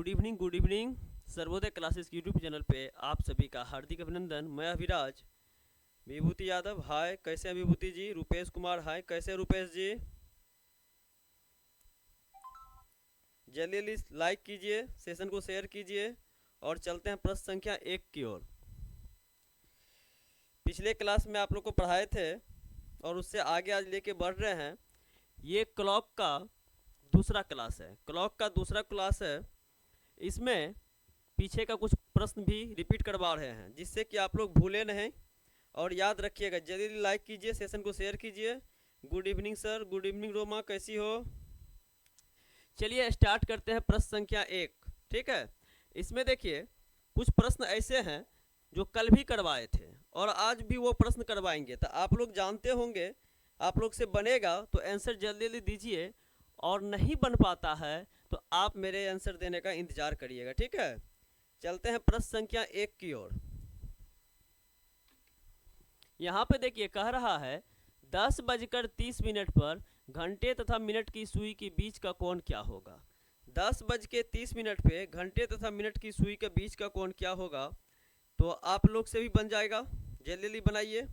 Good evening Sarvodaya classes YouTube channel पे आप सभी का हार्दिक अभिनंदन। मैं अभिराज। विभूति यादव हाय, कैसे हैं विभूति जी? रुपेश कुमार हाय, कैसे हैं रुपेश जी? जल्दी जल्दी लाइक कीजिए, सेशन को शेयर कीजिए और चलते हैं प्रश्न संख्या 1 की ओर। पिछले क्लास में आप लोग को पढ़ाए थे और उससे आगे आज लेके बढ़ रहे हैं। ये क्लॉक का दूसरा क्लास है, इसमें पीछे का कुछ प्रश्न भी रिपीट करवा रहे हैं जिससे कि आप लोग भूले नहीं और याद रखिएगा। जल्दी जल्दी लाइक कीजिए, सेशन को शेयर कीजिए। Good evening sir, good evening Roma, कैसी हो? चलिए स्टार्ट करते हैं प्रश्न संख्या 1। ठीक है, इसमें देखिए कुछ प्रश्न ऐसे हैं जो कल भी करवाए थे और आज भी वो प्रश्न करवाएंगे, तो आप लोग जानते होंगे। आप लोग से बनेगा तो आंसर जल्दी जल्दी दीजिए और नहीं बन पाता है तो आप मेरे आंसर देने का इंतजार करिएगा। ठीक है, चलते हैं प्रश्न संख्या 1 की ओर। यहाँ पे देखिए कह रहा है 10:30 पर घंटे तथा मिनट की सुई के बीच का कोण क्या होगा। 10:30 पे घंटे तथा मिनट की सुई के बीच का कोण क्या होगा? तो आप लोग से भी बन जाएगा, जल्दी जल्दी बनाइए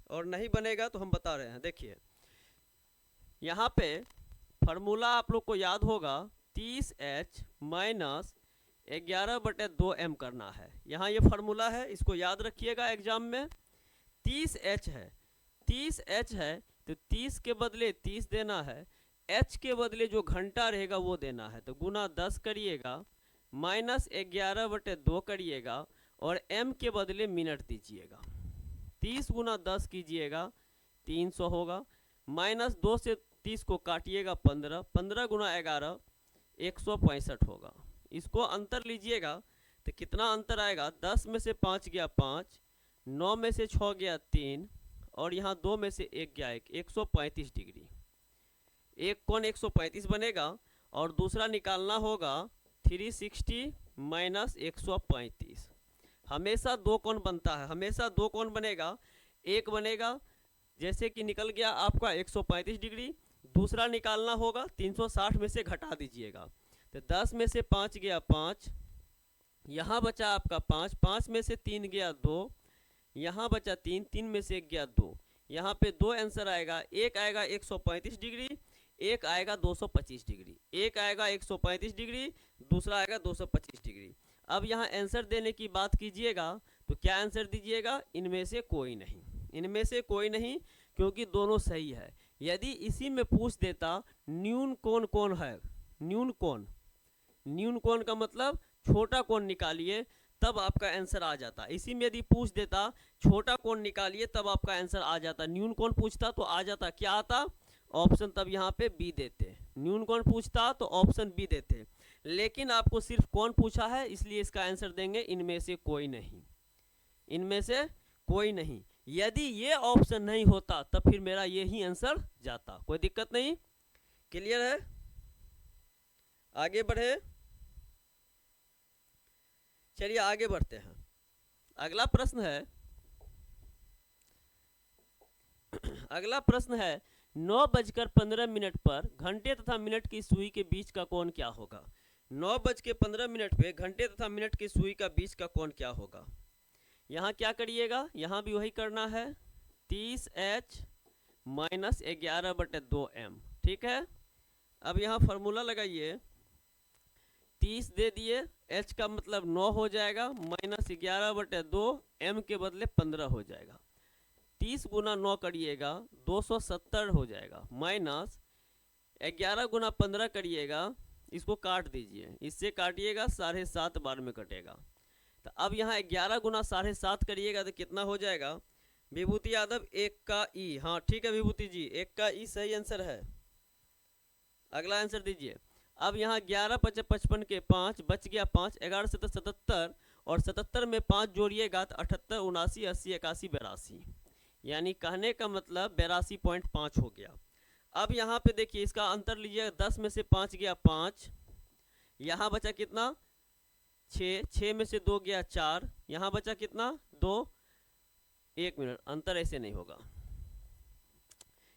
और नहीं बनेगा तो हम बता रहे हैं। देखिए यहाँ पे फार्मूला आप लोग को याद होगा, 30H माइनस 11/2m करना है। यहाँ ये फार्मूला है, इसको याद रखिएगा एग्जाम में। 30H है तो 30 के बदले 30 देना है, H के बदले जो घंटा रहेगा वो देना है, तो गुना 10 करिएगा माइनस 11/2 करिएगा और m के बदले मिनट दीजिएगा। 30 गुना 10 कीजिएगा 300 होगा, माइनस 2 से 30 को काटिएगा 15, 15 गुना 11 165 होगा। इसको अंतर लीजिएगा तो कितना अंतर आएगा? 10 में से 5 गया 5, 9 में से 6 गया 3 और यहाँ 2 में से 1 गया 1, 135 डिग्री। एक कोण 135 बनेगा और दूसरा निकालना होगा 360 माइनस 135। हमेशा दो कोण बनता है, हमेशा दो कोण बनेगा। एक बनेगा जैसे कि निकल गया आपका 135 डिग्री, दूसरा निकालना होगा 360 में से घटा दीजिएगा, तो 10 में से 5 गया 5, यहाँ बचा आपका 5, 5 में से 3 गया 2, यहाँ बचा 3, 3 में से 1 गया 2। यहाँ पे दो आंसर आएगा, एक आएगा 135 डिग्री, एक आएगा 225 डिग्री। एक आएगा 135 डिग्री, दूसरा आएगा 225 डिग्री। अब यहाँ आंसर देने की बात कीजिएगा तो क्या आंसर दीजिएगा? इनमें से कोई नहीं, इनमें से कोई नहीं, क्योंकि दोनों सही है। यदि इसी में पूछ देता न्यून कोण कौन है, न्यून कोण का मतलब छोटा कोण निकालिए, तब आपका आंसर आ जाता। इसी में यदि पूछ देता छोटा कोण निकालिए तब आपका आंसर आ जाता। न्यून कोण पूछता तो आ जाता, क्या आता? ऑप्शन, तब यहाँ पे बी देते। न्यून कोण पूछता तो ऑप्शन बी देते, लेकिन आपको सिर्फ कोण पूछा है इसलिए इसका आंसर देंगे इनमें से कोई नहीं, इनमें से कोई नहीं। यदि ये ऑप्शन नहीं होता तब फिर मेरा यही आंसर जाता, कोई दिक्कत नहीं। क्लियर है? आगे बढ़े, चलिए आगे बढ़ते हैं। अगला प्रश्न है अगला प्रश्न है 9:15 पर घंटे तथा मिनट की सुई के बीच का कोण क्या होगा। 9:15 पे घंटे तथा मिनट की सुई का बीच का कोण क्या होगा? यहाँ क्या करिएगा? यहाँ भी वही करना है, 30H माइनस 11/2m। ठीक है, अब यहाँ फार्मूला लगाइए, 30 दे दिए, H का मतलब 9 हो जाएगा, माइनस 11/2, m के बदले 15 हो जाएगा। 30 गुना 9 करिएगा 270 हो जाएगा, माइनस 11 गुना 15 करिएगा, इसको काट दीजिए, इससे काटिएगा 7.5 बार में कटेगा। तो अब यहाँ 11 गुना 7.5 करिएगा तो कितना हो जाएगा? विभूति यादव 1 का ई। हाँ ठीक है विभूति जी, 1 का ई सही आंसर है। अगला आंसर दीजिए। अब यहाँ 11 × 55 के 5 बच गया 5, 11 से 77 और 77 में 5 जोड़िएगा तो 78, 79, 80, 81, 82, यानी कहने का मतलब 82.5 हो गया। अब यहाँ पे देखिए इसका अंतर लीजिएगा, 10 में से 5 गया 5, यहाँ बचा कितना? 6, 6 में से 2 गया 4, यहाँ बचा कितना? 2। 1 मिनट, अंतर ऐसे नहीं होगा,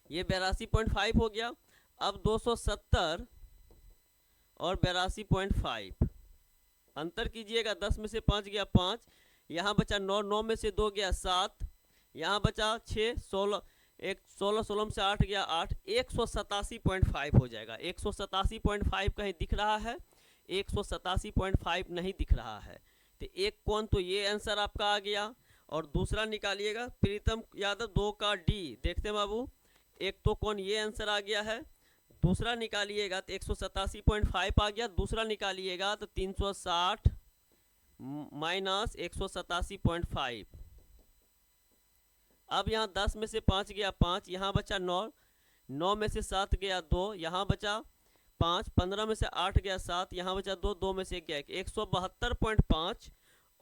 ये 82.5 हो गया। अब 270 और 82.5 अंतर कीजिएगा, 10 में से 5 गया 5, यहाँ बचा 9, 9 में से 2 गया 7, यहाँ बचा 6, 16, 16, 16 में से 8 गया 8, 187.5 हो जाएगा। 187.5 कहीं दिख रहा है? 187.5 नहीं दिख रहा है। तो एक कोण तो ये आंसर आपका आ गया। और दूसरा निकालिएगा प्रीतम यादव 2 का डी। देखते हैं बाबू, एक तो कोण ये आंसर आ गया है, दूसरा निकालिएगा तो 187.5 आ गया, दूसरा निकालिएगा तो 360 माइनस 187.5। अब यहाँ 10 में से 5 गया 5, यहाँ बचा 9, 9 में से 7 गया 2, यहाँ बचा 5, 15 में से 8 गया 7, यहाँ बचा 2, 2 में से गया 172.5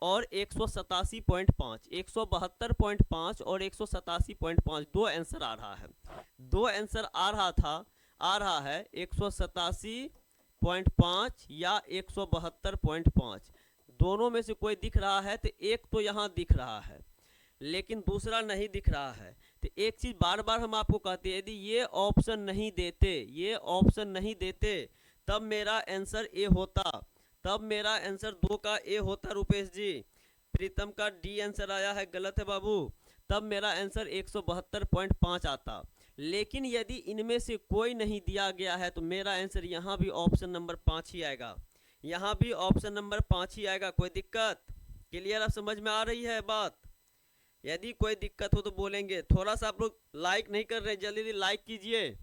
और 187.5, 172.5 और 187.5 दो आंसर आ रहा है। दो आंसर आ रहा है 187.5 या 172.5, दोनों में से कोई दिख रहा है। तो एक तो यहाँ दिख रहा है लेकिन दूसरा नहीं दिख रहा है। तो एक चीज़ बार बार हम आपको कहते हैं, यदि ये ऑप्शन नहीं देते तब मेरा आंसर ए होता, तब मेरा आंसर 2 का ए होता रुपेश जी। प्रीतम का डी आंसर आया है, गलत है बाबू। तब मेरा आंसर 172.5 आता। लेकिन यदि इनमें से कोई नहीं दिया गया है तो मेरा आंसर यहाँ भी ऑप्शन नंबर 5 ही आएगा, यहाँ भी ऑप्शन नंबर 5 ही आएगा। कोई दिक्कत? क्लियर? आप समझ में आ रही है बात? यदि कोई दिक्कत हो तो बोलेंगे। थोड़ा सा आप लोग लाइक नहीं कर रहे, जल्दी जल्दी लाइक कीजिए।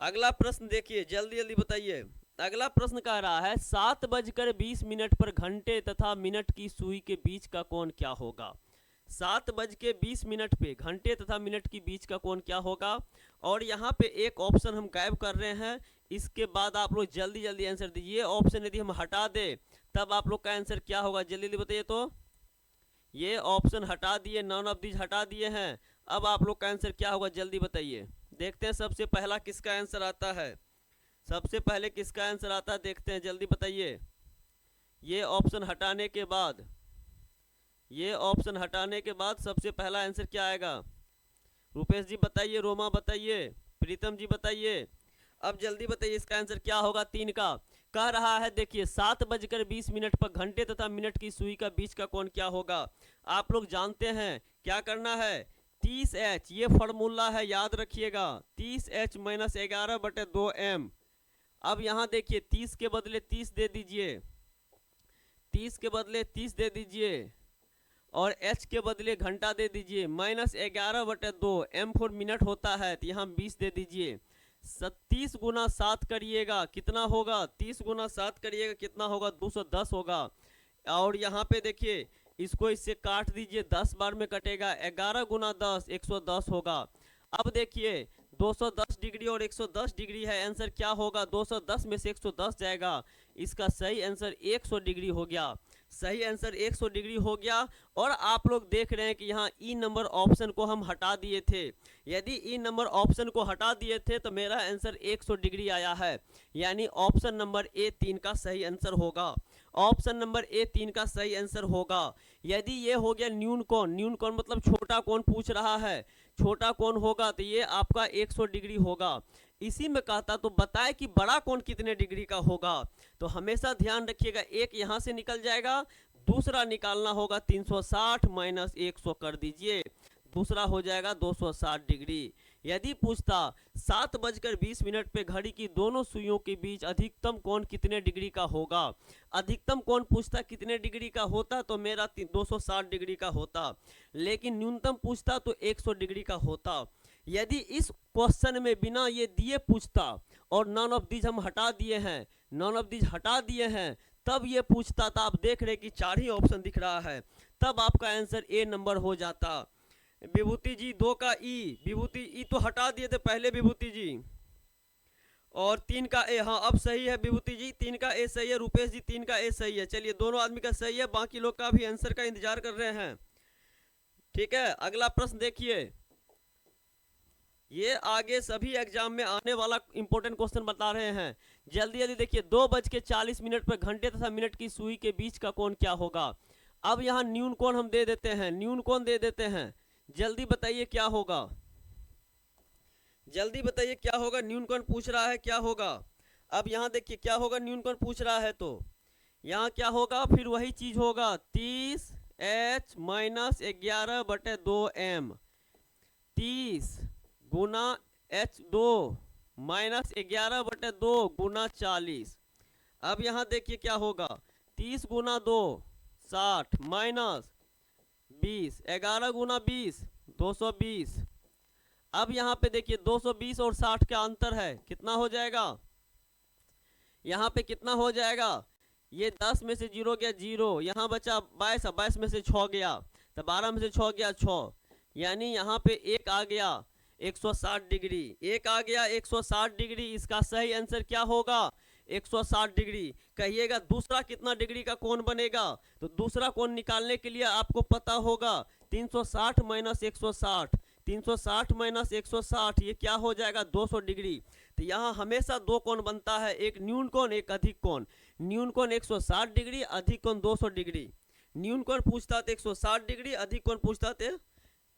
अगला प्रश्न देखिए, जल्दी जल्दी बताइए। अगला प्रश्न कह रहा है 7:20 पर घंटे तथा मिनट की सुई के बीच का कोण क्या होगा। 7:20 पे घंटे तथा मिनट के बीच का कोण क्या होगा। और यहाँ पे एक ऑप्शन हम गायब कर रहे हैं, इसके बाद आप लोग जल्दी जल्दी आंसर दीजिए। ऑप्शन यदि हम हटा दे तब आप लोग का आंसर क्या होगा, जल्दी जल्दी बताइए। तो ये ऑप्शन हटा दिए, नॉन ऑफ दीज हटा दिए हैं, अब आप लोग का आंसर क्या होगा जल्दी बताइए। देखते हैं सबसे पहला किसका आंसर आता है, सबसे पहले किसका आंसर आता है देखते हैं, जल्दी बताइए। ये ऑप्शन हटाने के बाद, ये ऑप्शन हटाने के बाद सबसे पहला आंसर क्या आएगा? रुपेश जी बताइए, रोमा बताइए, प्रीतम जी बताइए, अब जल्दी बताइए इसका आंसर क्या होगा। 3 का कह रहा है, देखिए 7:20 पर घंटे तथा मिनट की सुई का बीच का कोण क्या होगा। आप लोग जानते हैं क्या करना है, 30H ये फॉर्मूला है, याद रखिएगा। 30H minus 11/2m। अब यहाँ देखिए 30 के बदले 30 दे दीजिए, 30 के बदले 30 दे दीजिए और h के बदले घंटा दे दीजिए। माइनस 11/2 m फॉर मिनट होता है तो यहाँ 20 दे दीजिए। 30 गुना 7 करिएगा कितना होगा, 30 गुना 7 करिएगा कितना होगा, 210 होगा। और यहाँ पे देखिए इसको इससे काट दीजिए, 10 बार में कटेगा, 11 गुना 10 110 होगा। अब देखिए 210 डिग्री और 110 डिग्री है, आंसर क्या होगा, 210 में से 110 जाएगा, इसका सही आंसर 100 डिग्री हो गया। सही आंसर 100 डिग्री हो गया। और आप लोग देख रहे हैं कि यहाँ ई नंबर ऑप्शन को हम हटा दिए थे। यदि ई नंबर ऑप्शन को हटा दिए थे तो मेरा आंसर 100 डिग्री आया है, यानी ऑप्शन नंबर ए 3 का सही आंसर होगा। ऑप्शन नंबर ए 3 का सही आंसर होगा। यदि ये हो गया न्यून कोण, न्यून कोण मतलब छोटा कोण पूछ रहा है, छोटा कोण होगा तो ये आपका 100 डिग्री होगा। इसी में कहता तो बताए कि बड़ा कोण कितने डिग्री का होगा। तो हमेशा ध्यान रखिएगा, एक यहाँ से निकल जाएगा, दूसरा निकालना होगा 360 माइनस 100 कर दीजिए, दूसरा हो जाएगा 260 डिग्री। यदि पूछता 7:20 पे घड़ी की दोनों सुइयों के बीच अधिकतम कोण कितने डिग्री का होगा, अधिकतम कोण पूछता कितने डिग्री का होता तो मेरा 260 डिग्री का होता, लेकिन न्यूनतम पूछता तो 100 डिग्री का होता। यदि इस क्वेश्चन में बिना ये दिए पूछता और नॉन ऑफ दीज हम हटा दिए हैं, नॉन ऑफ दीज हटा दिए हैं, तब ये पूछता था, आप देख रहे कि 4 ही ऑप्शन दिख रहा है, तब आपका आंसर ए नंबर हो जाता। विभूति जी 2 का ई, विभूति ई तो हटा दिए थे पहले विभूति जी, और 3 का ए, हाँ अब सही है विभूति जी, 3 का ए सही है, रुपेश जी 3 का ए सही है। चलिए दोनों आदमी का सही है, बाकी लोग का भी आंसर का इंतजार कर रहे हैं। ठीक है, अगला प्रश्न देखिए, ये आगे सभी एग्जाम में आने वाला इंपॉर्टेंट क्वेश्चन बता रहे हैं, जल्दी जल्दी देखिए। 2:40 पर घंटे तथा मिनट की सुई के बीच का कोण क्या होगा। अब यहाँ न्यून कोण हम दे देते हैं, न्यून कोण दे देते हैं, जल्दी बताइए क्या होगा, जल्दी बताइए क्या होगा, न्यून कोण पूछ रहा है क्या होगा। अब यहाँ देखिए क्या होगा, न्यूनकोण पूछ रहा है तो यहाँ क्या होगा, फिर वही चीज होगा 30H माइनस 11/2M। 30 गुना H2 माइनस 11/2 गुना 40। अब यहाँ देखिए क्या होगा, 30 गुना 2 60 माइनस 20, 11 गुना 20 220। अब यहाँ पे देखिए 220 और 60 का अंतर है, कितना हो जाएगा, यहाँ पे कितना हो जाएगा, ये 10 में से 0 गया 0, यहाँ बचा 22, 22 में से 6 गया तो 12 में से 6 गया 6, यानी यहाँ पे एक आ गया 160 डिग्री, एक आ गया 160 डिग्री। इसका सही आंसर क्या होगा, 160 डिग्री। कहिएगा दूसरा कितना डिग्री का कोण बनेगा, तो दूसरा कोण निकालने के लिए आपको पता होगा 360 माइनस 160, 360 माइनस 160 ये क्या हो जाएगा 200 डिग्री। तो यहाँ हमेशा दो कोण बनता है, एक न्यून कोण एक अधिक कोण। न्यून कोण 160 डिग्री, अधिक कोण 200 डिग्री। न्यून कोण पूछता तो 160 डिग्री, अधिक कोण पूछता तो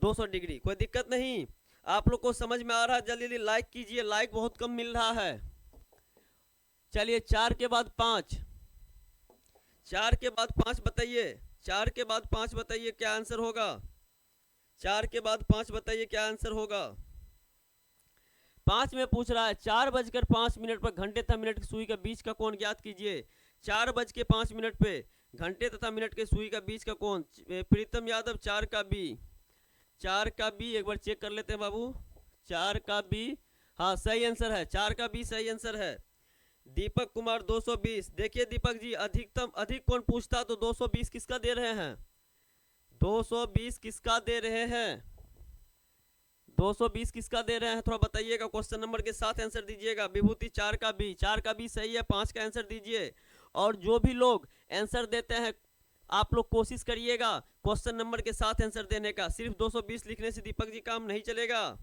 200 डिग्री। कोई दिक्कत नहीं, आप लोग को समझ में आ रहा है। जल्दी जल्दी लाइक कीजिए, लाइक बहुत कम मिल रहा है। चलिए 4 के बाद 5, 4 के बाद 5 बताइए, 4 के बाद 5 बताइए क्या आंसर होगा, 4 के बाद 5 बताइए क्या आंसर होगा। 5 में पूछ रहा है 4:05 पर घंटे तथा मिनट की सुई के बीच का कोण ज्ञात कीजिए। 4:05 पे घंटे तथा मिनट के सुई का बीच का कोण, प्रीतम यादव 4 का बी, 4 का बी एक बार चेक कर लेते हैं बाबू, 4 का बी, हाँ सही आंसर है, 4 का बी सही आंसर है। दीपक कुमार 220, देखिए दीपक जी अधिकतम अधिक कोण पूछता तो 220 किसका दे रहे हैं, 220 किसका दे रहे हैं, 220 किसका दे रहे हैं, थोड़ा बताइएगा, क्वेश्चन नंबर के साथ आंसर दीजिएगा। विभूति 4 का बी, 4 का बी सही है, 5 का आंसर दीजिए। और जो भी लोग आंसर देते हैं आप लोग कोशिश करिएगा क्वेश्चन नंबर के साथ आंसर देने का, सिर्फ 220 लिखने से दीपक जी काम नहीं चलेगा,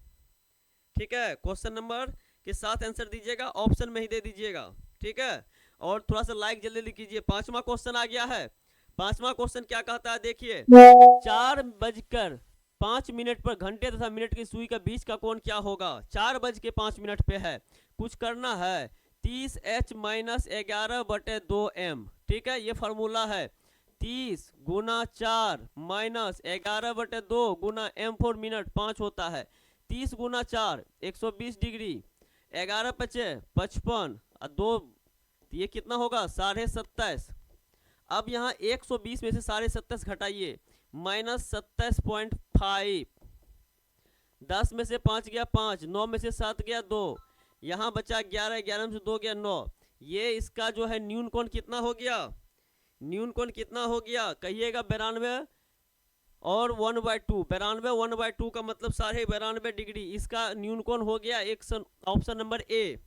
ठीक है। क्वेश्चन नंबर के साथ आंसर दीजिएगा, ऑप्शन में ही दे दीजिएगा, ठीक है। और थोड़ा सा लाइक जल्दी जल्दी कीजिए। 5वां क्वेश्चन आ गया है। 5वां क्वेश्चन क्या कहता है देखिए, 4:05 पर घंटे तथा मिनट की सुई के बीच का कोण क्या होगा। 4:05 पे है, कुछ करना है 30H माइनस 11/2M, ठीक है। ये फार्मूला है 30 गुना 4 minus 11/2 Guna M for minute 5 होता है। 30 गुना 4 120 डिग्री, 11 पचे 55 और 2 ये कितना होगा 27.5। अब यहाँ 120 में से 27.5 घटाइए, माइनस 27.5। 10 में से 5 गया 5, 9 में से 7 गया 2, यहाँ बचा 11, 11 में से 2 गया 9। ये इसका जो है न्यून कोण कितना हो गया, न्यून कोण कितना हो गया कहिएगा 92 और 1/2, 92 1/2 का मतलब 92.5 डिग्री। इसका न्यून कोण हो गया एक ऑप्शन नंबर ए,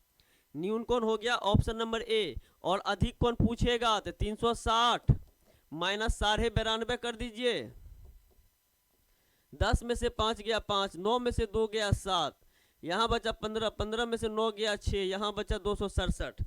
न्यून कोण हो गया ऑप्शन नंबर ए। और अधिक कोण पूछेगा तो 360 माइनस 92.5 कर दीजिए। 10 में से 5 गया 5, 9 में से 2 गया 7, यहाँ बचा 15, 15 में से 9 गया 6, यहाँ बचा 267।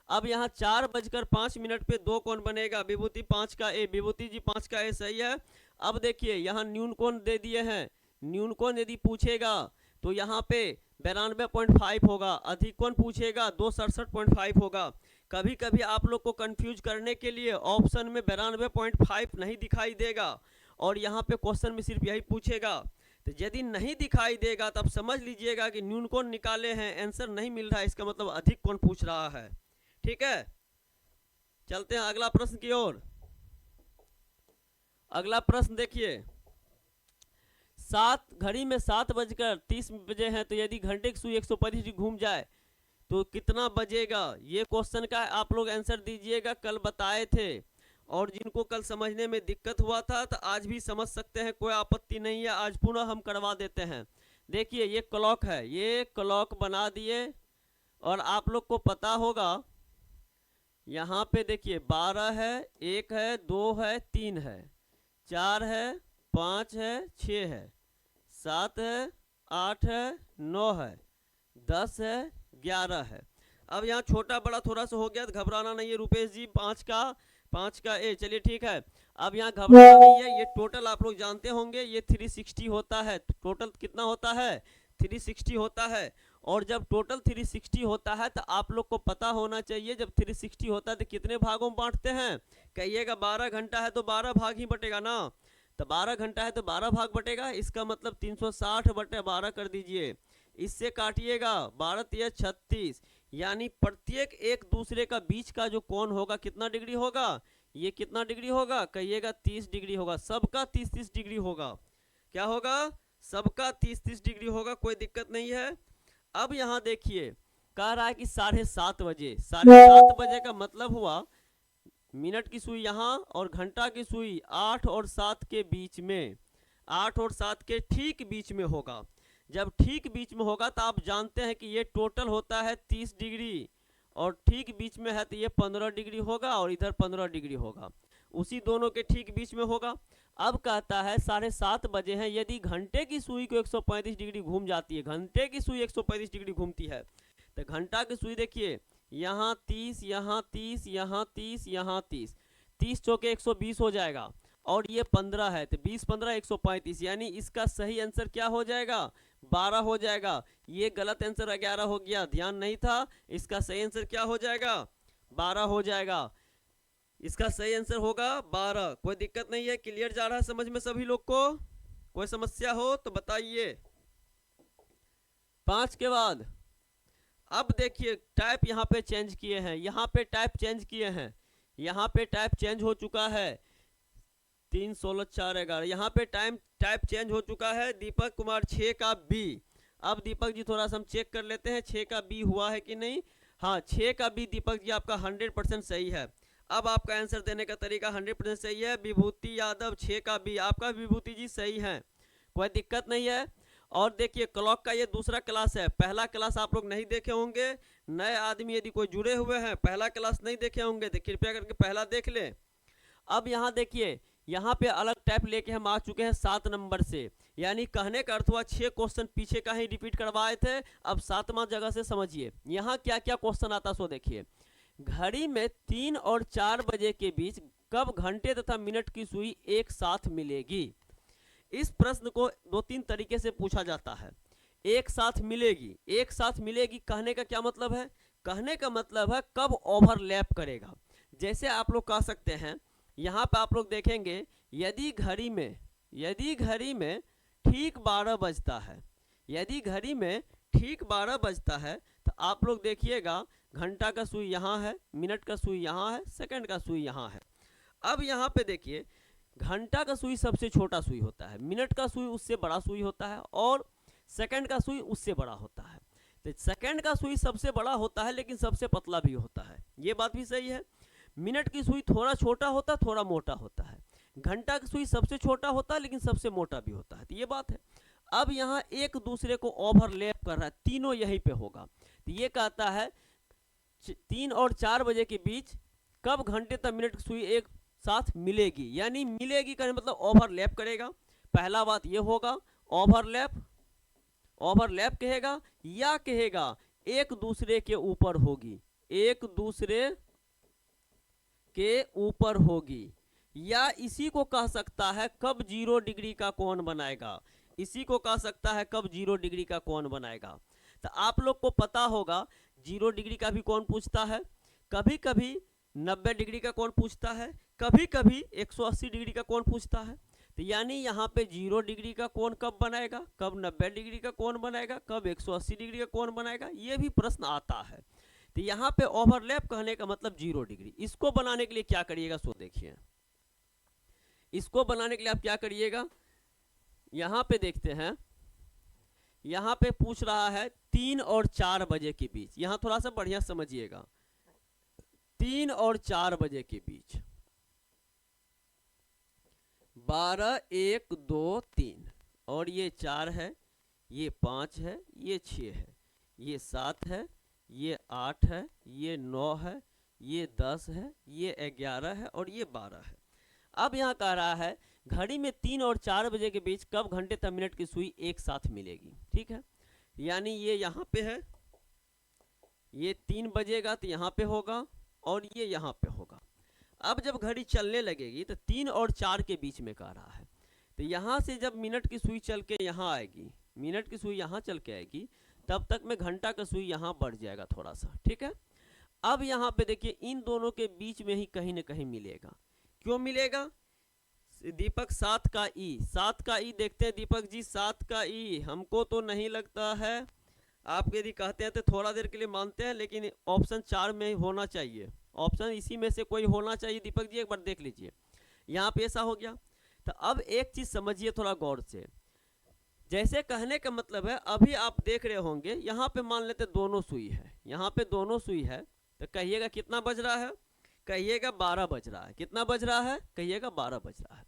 अब यहाँ 4:05 पे दो कोण बनेगा। विभूति 5 का ए, विभूति जी 5 का ए सही है। अब देखिए यहाँ न्यून कोण दे दिए हैं, न्यून कोण यदि पूछेगा तो यहाँ पे 92.5 होगा, अधिक कोण पूछेगा 267.5 होगा। कभी कभी आप लोग को कंफ्यूज करने के लिए ऑप्शन में 92.5 नहीं दिखाई देगा और यहाँ पे क्वेश्चन में सिर्फ यही पूछेगा। तो यदि नहीं दिखाई देगा तब समझ लीजिएगा कि न्यून कोण निकाले हैं, आंसर नहीं मिल रहा है, इसका मतलब अधिक कोण पूछ रहा है, ठीक है। चलते हैं अगला प्रश्न की ओर। अगला प्रश्न देखिए, 7 में 7:30 है तो यदि घंटे की सुई 125 डिग्री घूम जाए तो कितना बजेगा। ये क्वेश्चन का आप लोग आंसर दीजिएगा, कल बताए थे और जिनको कल समझने में दिक्कत हुआ था तो आज भी समझ सकते हैं, कोई आपत्ति नहीं है, आज पुनः हम करवा देते हैं। देखिए ये क्लॉक है, ये क्लॉक बना दिए और आप लोग को पता होगा यहाँ पे देखिए 12 है, 1 है, 2 है, 3 है, 4 है, 5 है, 6 है, 7 है, 8 है, 9 है, 10 है, 11 है। अब यहाँ छोटा बड़ा थोड़ा सा हो गया तो घबराना नहीं है रुपेश जी, 5 का ए, चलिए ठीक है। अब यहाँ घबराना नहीं है, ये टोटल आप लोग जानते होंगे ये 360 होता है, टोटल कितना होता है 360 होता है। और जब टोटल 360 होता है तो आप लोग को पता होना चाहिए जब 360 होता है तो कितने भागों में बांटते हैं। कहिएगा 12 घंटा है तो 12 भाग ही बटेगा ना, तो 12 घंटा है तो 12 भाग बटेगा, इसका मतलब 360 बटे 12 कर दीजिए। इससे काटिएगा 12 तिया 36, यानी प्रत्येक एक दूसरे का बीच का जो कोण होगा कितना डिग्री होगा, ये कितना डिग्री होगा, कहिएगा 30 डिग्री होगा। सबका 30-30 डिग्री होगा। क्या होगा, सबका 30-30 डिग्री होगा, कोई दिक्कत नहीं है। अब यहाँ देखिए कह रहा है कि 7:30 बजे, 7:30 बजे का मतलब हुआ मिनट की सुई यहाँ और घंटा की सुई 8 और 7 के बीच में, 8 और 7 के ठीक बीच में होगा। जब ठीक बीच में होगा तो आप जानते हैं कि ये टोटल होता है 30 डिग्री और ठीक बीच में है तो ये 15 डिग्री होगा और इधर 15 डिग्री होगा, उसी दोनों के ठीक बीच में होगा। अब कहता है 7:30 बजे हैं, यदि घंटे की सुई को 135 डिग्री घूम जाती है, घंटे की सुई 135 डिग्री घूमती है, तो घंटा की सुई देखिए यहाँ 30, यहाँ 30, यहाँ 30, यहाँ 30, 30 चौके 120 हो जाएगा और ये 15 है तो 20 15 135, यानी इसका सही आंसर क्या हो जाएगा, 12 हो जाएगा। ये गलत आंसर 11 हो गया, ध्यान नहीं था। इसका सही आंसर क्या हो जाएगा, 12 हो जाएगा। इसका सही आंसर होगा 12। कोई दिक्कत नहीं है, क्लियर जा रहा है समझ में सभी लोग को, कोई समस्या हो तो बताइए। 5 के बाद अब देखिए टाइप यहाँ पे चेंज किए हैं, यहाँ पे टाइप चेंज किए हैं, यहाँ पे टाइप चेंज हो चुका है 3 16 4 11, यहाँ पे टाइप चेंज हो चुका है। दीपक कुमार 6 का बी। अब दीपक जी थोड़ा सा हम चेक कर लेते हैं 6 का बी हुआ है कि नहीं। हाँ 6 का बी दीपक जी आपका 100% सही है। अब आपका आंसर देने का तरीका 100% सही है। विभूति यादव 6 का बी, आपका विभूति जी सही है, कोई दिक्कत नहीं है। और देखिए क्लॉक का ये दूसरा क्लास है, पहला क्लास आप लोग नहीं देखे होंगे। नए आदमी यदि कोई जुड़े हुए हैं पहला क्लास नहीं देखे होंगे तो कृपया करके पहला देख ले। अब यहाँ देखिए यहाँ पे अलग टाइप लेके हम आ चुके हैं 7 नंबर से, यानी कहने का अर्थ हुआ 6 क्वेश्चन पीछे का ही रिपीट करवाए थे, अब 7वां जगह से समझिए यहाँ क्या क्या क्वेश्चन आता सो देखिए। घड़ी में 3 और 4 बजे के बीच कब घंटे तथा मिनट की सुई एक साथ मिलेगी। इस प्रश्न को 2-3 तरीके से पूछा जाता है। एक साथ मिलेगी, एक साथ मिलेगी कहने का क्या मतलब है, कहने का मतलब है कब ओवरलैप करेगा। जैसे आप लोग कह सकते हैं यहाँ पे आप लोग देखेंगे यदि घड़ी में ठीक 12 बजता है, यदि घड़ी में ठीक 12 बजता है तो आप लोग देखिएगा घंटा का सुई यहाँ है, मिनट का सुई यहाँ है, सेकंड का सुई यहाँ है। अब यहाँ पे देखिए घंटा का सुई सबसे छोटा सुई होता है, मिनट का सुई उससे बड़ा सुई होता है और सेकंड का सुई उससे बड़ा होता है। तो सेकंड का सुई सबसे बड़ा होता है लेकिन सबसे पतला भी होता है, ये बात भी सही है। मिनट की सुई थोड़ा छोटा होता है, थोड़ा मोटा होता है। घंटा की सुई सबसे छोटा होता है लेकिन सबसे मोटा भी होता है, तो ये बात है। अब यहाँ एक दूसरे को ओवरलैप कर रहा है, तीनों यहीं पे होगा। तो ये कहता है 3 और 4 बजे के बीच कब घंटे तक मिनट की सुई एक साथ मिलेगी, यानी मिलेगी का मतलब ओवरलैप करेगा। पहला बात ये होगा ओवरलैप, ओवरलैप कहेगा या कहेगा एक दूसरे के ऊपर होगी, एक दूसरे के ऊपर होगी, या इसी को कह सकता है कब 0 डिग्री का कोण बनाएगा, इसी को कह सकता है कब 0 डिग्री का कोण बनाएगा। तो आप लोग को पता होगा 0 डिग्री का भी कोण पूछता है, कभी कभी 90 डिग्री का कोण पूछता है, कभी कभी 180 डिग्री का कोण पूछता है। तो यानी यहाँ पे 0 डिग्री का कोण कब बनाएगा, कब 90 डिग्री का कोण बनाएगा, कब 180 डिग्री का कोण बनाएगा, ये भी प्रश्न आता है। तो यहाँ पे ओवरलैप कहने का मतलब 0 डिग्री। इसको बनाने के लिए क्या करिएगा सो देखिए, इसको बनाने के लिए आप क्या करिएगा, यहाँ पे देखते हैं, यहाँ पे पूछ रहा है 3 और 4 बजे के बीच, यहाँ थोड़ा सा बढ़िया समझिएगा, 3 और 4 बजे के बीच 12 1 2 3 और ये 4 है, ये 5 है, ये 6 है, ये 7 है, ये 8 है, ये 9 है, ये 10 है, ये 11 है और ये 12 है। अब यहाँ कह रहा है घड़ी में 3 और 4 बजे के बीच कब घंटे तक मिनट की सुई एक साथ मिलेगी, ठीक है। यानी ये यहाँ पे है, ये 3 बजेगा तो यहाँ पे होगा और ये यहाँ पे होगा। अब जब घड़ी चलने लगेगी तो 3 और 4 के बीच में कह रहा है, तो यहाँ से जब मिनट की सुई चल के यहाँ आएगी, मिनट की सुई यहाँ चल के आएगी तब तक में घंटा का सुई यहाँ बढ़ जाएगा थोड़ा सा, ठीक है। अब यहाँ पे देखिए इन दोनों के बीच में ही कहीं ना कहीं मिलेगा। क्यों मिलेगा? दीपक 7 का ई, 7 का ई देखते हैं दीपक जी, 7 का ई हमको तो नहीं लगता है। आप यदि कहते हैं तो थोड़ा देर के लिए मानते हैं, लेकिन ऑप्शन 4 में होना चाहिए, ऑप्शन इसी में से कोई होना चाहिए। दीपक जी एक बार देख लीजिए, यहाँ पे ऐसा हो गया। तो अब एक चीज समझिए थोड़ा गौर से, जैसे कहने का मतलब है अभी आप देख रहे होंगे यहाँ पे मान लेते दोनों सुई है, यहाँ पे दोनों सुई है, तो कहिएगा कितना बज रहा है? कहिएगा 12 बज रहा है। कितना बज रहा है? कहिएगा 12 बज रहा है।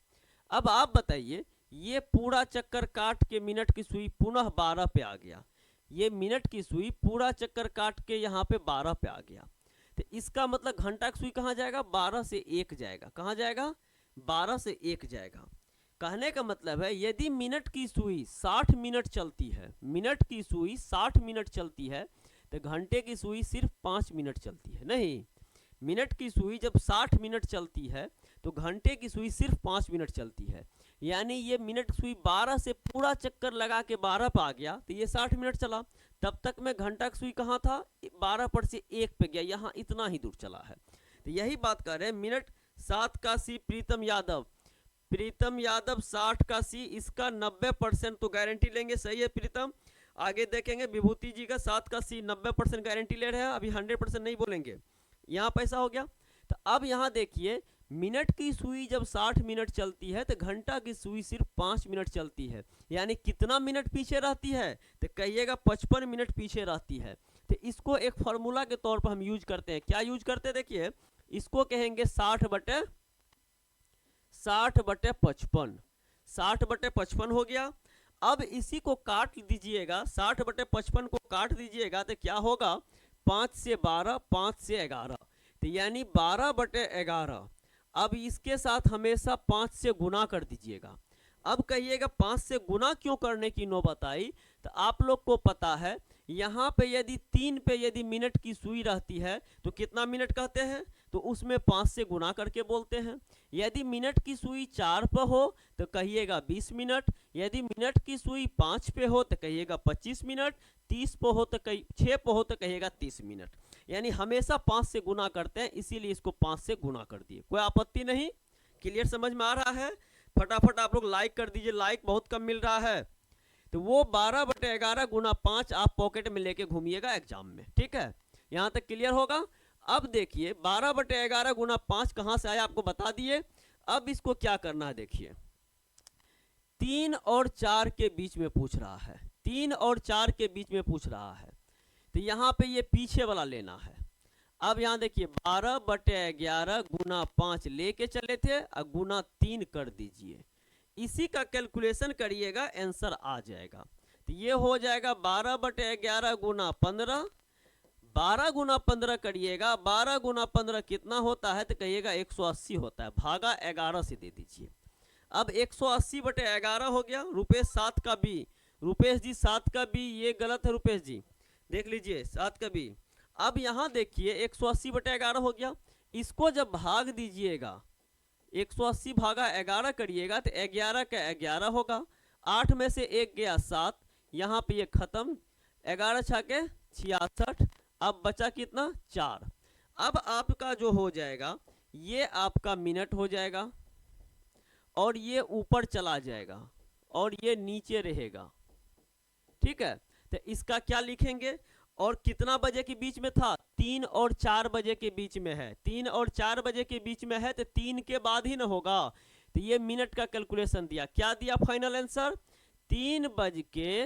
अब आप बताइए, ये पूरा चक्कर काट के मिनट की सुई पुनः 12 पे आ गया, ये मिनट की सुई पूरा चक्कर काट के यहाँ पे 12 पे आ गया, तो इसका मतलब घंटा की सुई कहाँ जाएगा? 12 से 1 जाएगा। कहाँ जाएगा? 12 से 1 जाएगा। कहने का मतलब है यदि मिनट की सुई 60 मिनट चलती है, मिनट की सुई 60 मिनट चलती है, तो घंटे की सुई सिर्फ 5 मिनट चलती है। नहीं, मिनट की सुई जब 60 मिनट चलती है तो घंटे की सुई सिर्फ 5 मिनट चलती है। यानी ये मिनट सुई 12 से पूरा चक्कर लगा के 12 पे आ गया, तो ये 60 मिनट चला। तब तक में घंटा की सुई कहाँ था? 12 पर से 1 पे गया, यहाँ इतना ही दूर चला है। तो यही बात कर रहे हैं। मिनट 7 का सी प्रीतम यादव, प्रीतम यादव 60 का सी, इसका 90% तो गारंटी लेंगे। सही है प्रीतम। आगे देखेंगे विभूति जी का 7 का सी 90% गारंटी ले रहे हैं, अभी 100% नहीं बोलेंगे। यहाँ पैसा हो गया। तो अब यहाँ देखिए, मिनट की सुई जब 60 मिनट चलती है तो घंटा की सुई सिर्फ 5 मिनट चलती है। यानी कितना मिनट पीछे रहती है? तो कहिएगा 55 मिनट पीछे रहती है। तो इसको एक फॉर्मूला के तौर पर हम यूज करते हैं। क्या यूज करते हैं? देखिए, इसको कहेंगे 60 बटे 55। 60 बटे 55 हो गया। अब इसी को काट दीजिएगा, 60 बटे 55 को काट दीजिएगा तो क्या होगा? 5 से 12, 5 से 11, तो यानी 12 बटे 11। अब इसके साथ हमेशा 5 से गुना कर दीजिएगा। अब कहिएगा 5 से गुना क्यों करने की नौबत आई? तो आप लोग को पता है यहाँ पे यदि 3 पे यदि मिनट की सुई रहती है तो कितना मिनट कहते हैं? तो उसमें 5 से गुना करके बोलते हैं। यदि मिनट की सुई 4 पे हो तो कहिएगा 20 मिनट, यदि मिनट की सुई 5 पे हो तो कहिएगा 25 मिनट, 30 पे हो तो 6 पे हो तो कहिएगा 30 मिनट। यानी हमेशा 5 से गुना करते हैं, इसीलिए इसको 5 से गुना कर दिए। कोई आपत्ति नहीं? क्लियर समझ में आ रहा है? फटाफट आप लोग लाइक कर दीजिए, लाइक बहुत कम मिल रहा है। तो वो 12 बटे 11 गुना 5 आप पॉकेट में लेके घूमिएगा एग्जाम में, ठीक है। यहाँ तक क्लियर होगा। अब देखिए 12 बटे 11 गुना 5 कहाँ से आया आपको बता दिए। अब इसको क्या करना है, देखिए 3 और 4 के बीच में पूछ रहा है, 3 और 4 के बीच में पूछ रहा है, तो यहाँ पे ये पीछे वाला लेना है। अब यहाँ देखिए 12 बटे 11 गुना 5 लेके चले थे, और गुना 3 कर दीजिए। इसी का कैलकुलेशन करिएगा, आंसर आ जाएगा। तो ये हो जाएगा 12 बटे 11 गुना 15, 12 गुना 15 करिएगा, 12 गुना 15 कितना होता है? तो कहिएगा 180 होता है, भागा 11 से दे दीजिए। अब 180 बटे 11 हो गया। रुपेश 7 का बी, रुपेश जी 7 का बी ये गलत है रुपेश जी, देख लीजिए 7 का बी। अब यहाँ देखिए 180 बटे 11 हो गया, इसको जब भाग दीजिएगा 180 भागा 11 करिएगा तो 11 का 11 होगा, 8 में से 1 गया 7, यहाँ पे ये खत्म, 11 छाके 66, अब बचा कितना? 4। अब आपका जो हो जाएगा ये आपका मिनट हो जाएगा, और ये ऊपर चला जाएगा और ये नीचे रहेगा, ठीक है। तो इसका क्या लिखेंगे? और कितना बजे के बीच में था? 3 और 4 बजे के बीच में है, 3 और 4 बजे के बीच में है, तो 3 के बाद ही ना होगा। तो ये मिनट का कैलकुलेशन दिया, क्या दिया फाइनल आंसर? 3 बज के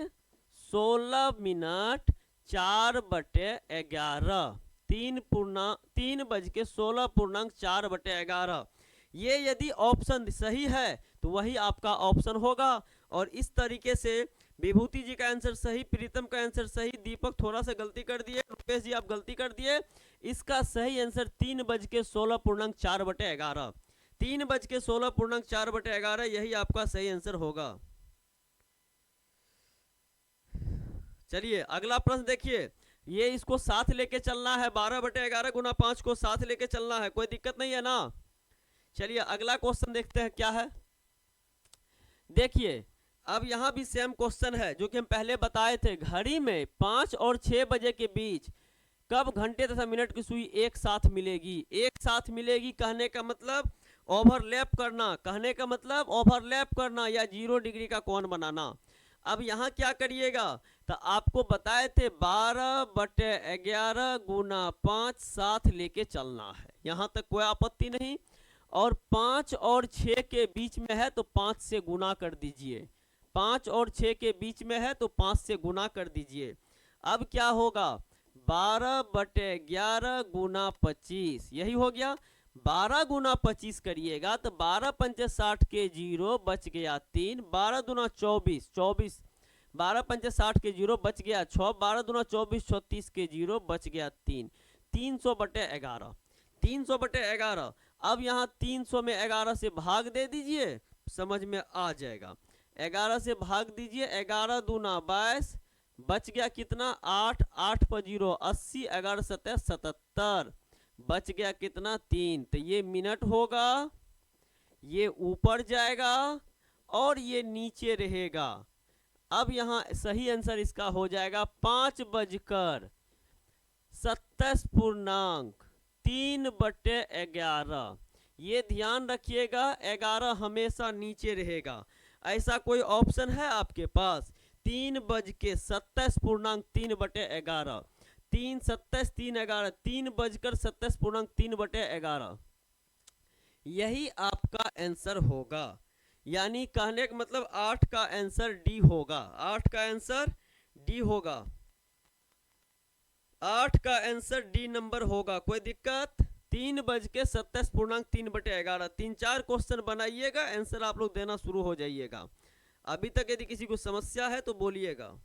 16 मिनट 4 बटे 11, 3 बज के 16 पूर्णांक 4 बटे 11। ये यदि ऑप्शन सही है तो वही आपका ऑप्शन होगा। और इस तरीके से विभूति जी का आंसर सही, प्रीतम का आंसर सही, दीपक थोड़ा सा गलती कर दिए, रुपेश जी आप गलती कर दिए। इसका सही आंसर 3 बज के 16 पूर्णांक 4 बटे 11, 3 बज के 16 पूर्णांक 4 बटे 11, यही आपका सही आंसर होगा। चलिए अगला प्रश्न देखिए, ये इसको साथ लेके चलना है, 12 बटे 11 गुना 5 को साथ लेके चलना है, कोई दिक्कत नहीं है ना। चलिए अगला क्वेश्चन देखते हैं क्या है। देखिए अब यहाँ भी सेम क्वेश्चन है जो कि हम पहले बताए थे। घड़ी में 5 और 6 बजे के बीच कब घंटे तथा मिनट की सुई एक साथ मिलेगी? एक साथ मिलेगी कहने का मतलब ओवरलैप करना, कहने का मतलब ओवरलैप करना या 0 डिग्री का कोण बनाना। अब यहाँ क्या करिएगा, तो आपको बताए थे 12/11 गुना 5 साथ लेके चलना है, यहाँ तक कोई आपत्ति नहीं। और 5 और 6 के बीच में है तो 5 से गुना कर दीजिए, 5 और 6 के बीच में है तो 5 से गुना कर दीजिए। अब क्या होगा, 12/11 गुना 25, यही हो गया। 12 गुना 25 करिएगा तो 12 पंचे 60 के 0 बच गया 3, 12 दूना 24, 12 पंचे 60 के 0 बच गया 6, 12 दूना 24, 36 के 0 बच गया 3, 300/11, 300/11। अब यहाँ 300 में 11 से भाग दे दीजिए, समझ में आ जाएगा। 11 से भाग दीजिए, 11 दूना 22, बच गया कितना 8, 8 पर 0 80, 11 7 77, बच गया कितना 3। तो ये मिनट होगा, ये ऊपर जाएगा और ये नीचे रहेगा। अब यहाँ सही आंसर इसका हो जाएगा 5:27.3/11। ये ध्यान रखिएगा, 11 हमेशा नीचे रहेगा। ऐसा कोई ऑप्शन है आपके पास? 3:27.3/11, 3 27 3 11, 3:27.3/11, यही आपका आंसर होगा। यानी कहने का मतलब 8 का आंसर डी होगा, 8 का आंसर डी होगा, 8 का आंसर डी नंबर होगा। कोई दिक्कत? 3:27.3/11, 3-4 क्वेश्चन बनाइएगा, आंसर आप लोग देना शुरू हो जाइएगा। अभी तक यदि किसी को समस्या है तो बोलिएगा।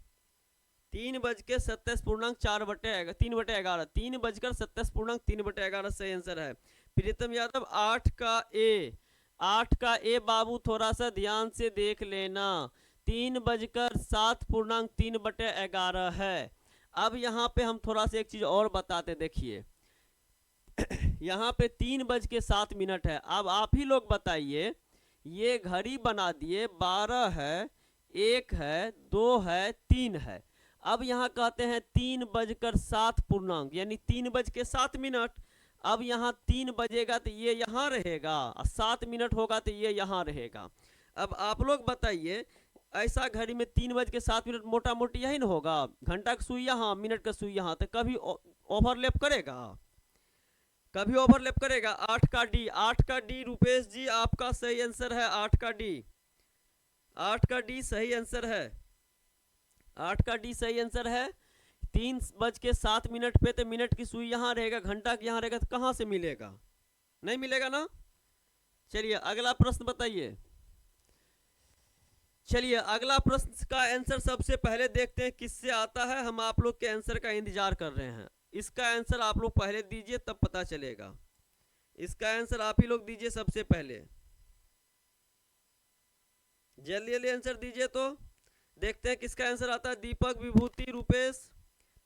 3:27.4/11, 3/11, 3:27.3/11 सही आंसर है। प्रीतम यादव 8 का ए बाबू थोड़ा सा ध्यान से देख लेना, 3:07.3/11 है। अब यहाँ पे हम थोड़ा सा एक चीज और बताते, देखिए यहाँ पे 3:07 है। अब आप ही लोग बताइए, ये घड़ी बना दिए, 12 है, 1 है, 2 है, 3 है। अब यहाँ कहते हैं 3:07 यानी 3:07। अब यहाँ 3 बजेगा तो ये यहाँ रहेगा, 7 मिनट होगा तो ये यहाँ रहेगा। अब आप लोग बताइए, ऐसा घड़ी में 3:07 मोटा मोटी यही ना होगा, घंटा का सुई यहाँ, मिनट का सुई यहाँ, तो कभी ओवरलैप करेगा? कभी ओवरलैप करेगा? 8 का डी, 8 का डी रुपेश जी आपका सही आंसर है, 8 का डी, 8 का डी सही आंसर है, 8 का डी सही आंसर है। 3:07 पे तो मिनट की सुई यहाँ रहेगा, घंटा यहाँ रहेगा, तो कहाँ से मिलेगा? नहीं मिलेगा ना। चलिए अगला प्रश्न बताइए। चलिए अगला प्रश्न का आंसर सबसे पहले देखते हैं किससे आता है। हम आप लोग के आंसर का इंतजार कर रहे हैं। इसका आंसर आप लोग पहले दीजिए तब पता चलेगा। इसका आंसर आप ही लोग दीजिए सबसे पहले, जल्दी जल्दी आंसर दीजिए तो देखते हैं किसका आंसर आता है। दीपक, विभूति, रुपेश,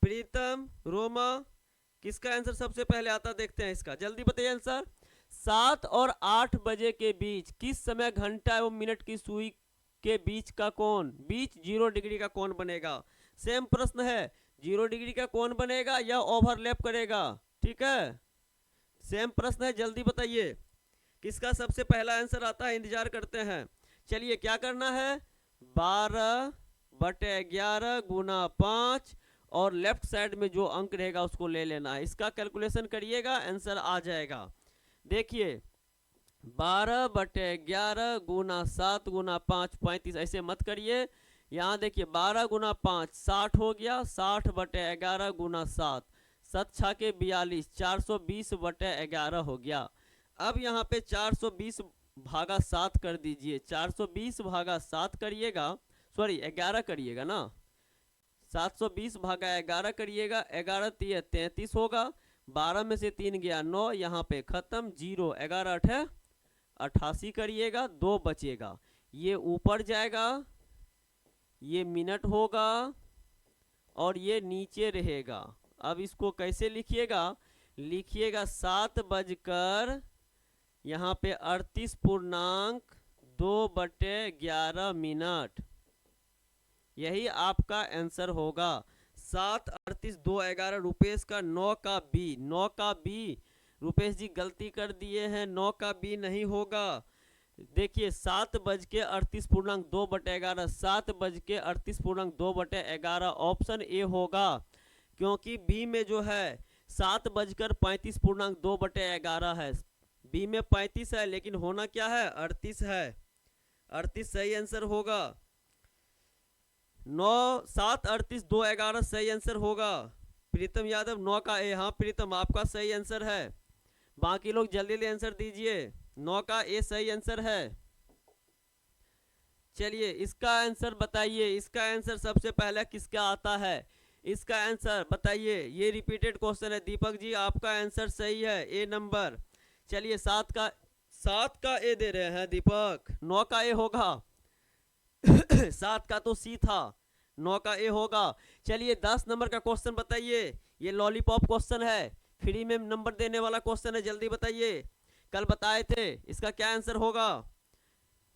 प्रीतम, रोमा, किसका आंसर सबसे पहले आता देखते हैं इसका, जल्दी बताइए आंसर। 7 और 8 बजे के बीच किस समय घंटा एवं मिनट की सुई के बीच का कोण, बीच 0 डिग्री का कोण बनेगा? सेम प्रश्न है, 0 डिग्री का कोण बनेगा या ओवरलैप करेगा? ठीक है, सेम प्रश्न है, जल्दी बताइए किसका सबसे पहला आंसर आता है, इंतजार करते हैं। चलिए क्या करना है, 12/11 गुना 5 और लेफ्ट साइड में जो अंक रहेगा उसको ले लेना है। इसका कैलकुलेशन करिएगा, आंसर आ जाएगा। देखिए 12/11 गुना 7 गुना 5 35, ऐसे मत करिए। यहाँ देखिए 12 गुना 5 60 हो गया, 60/11 गुना 7, 7 6 के 42, 420/11 हो गया। अब यहाँ पे 420 भागा 7 कर दीजिए, 420 भागा 7 करिएगा, सॉरी 11 करिएगा ना, 720 भागा 11 करिएगा, 11 33 होगा, 12 में से 3 गया 9, यहाँ पे खत्म, 0, 11 8 88 करिएगा, 2 बचेगा, ये ऊपर जाएगा, ये मिनट होगा और ये नीचे रहेगा। अब इसको कैसे लिखिएगा, लिखिएगा 7 बजकर यहाँ पे 38.2/11 मिनट। यही आपका आंसर होगा। 7 38 2 11 रुपेश का 9 का बी, 9 का बी। रुपेश जी गलती कर दिए हैं, 9 का बी नहीं होगा। देखिए 7:38.2/11, 7:38.2/11 ऑप्शन ए होगा, क्योंकि बी में जो है 7:35.2/11 है। बी में 35 है लेकिन होना क्या है, 38 है। 38 सही आंसर होगा। 9 7 38 2 11 सही आंसर होगा। प्रीतम यादव 9 का ए, हाँ प्रीतम आपका सही आंसर है। बाकी लोग जल्दी जल्दी आंसर दीजिए। 9 का ए सही आंसर है। चलिए इसका आंसर बताइए, इसका आंसर सबसे पहले किसका आता है, इसका आंसर बताइए। ये रिपीटेड क्वेश्चन है। दीपक जी आपका आंसर सही है, ए नंबर। चलिए 7 का ए दे रहे हैं दीपक, 9 का ए होगा। 7 का तो सी था, 9 का ए होगा। चलिए 10 नंबर का क्वेश्चन बताइए। ये लॉलीपॉप क्वेश्चन है, फ्री में नंबर देने वाला क्वेश्चन है, जल्दी बताइए। कल बताए थे, इसका क्या आंसर होगा।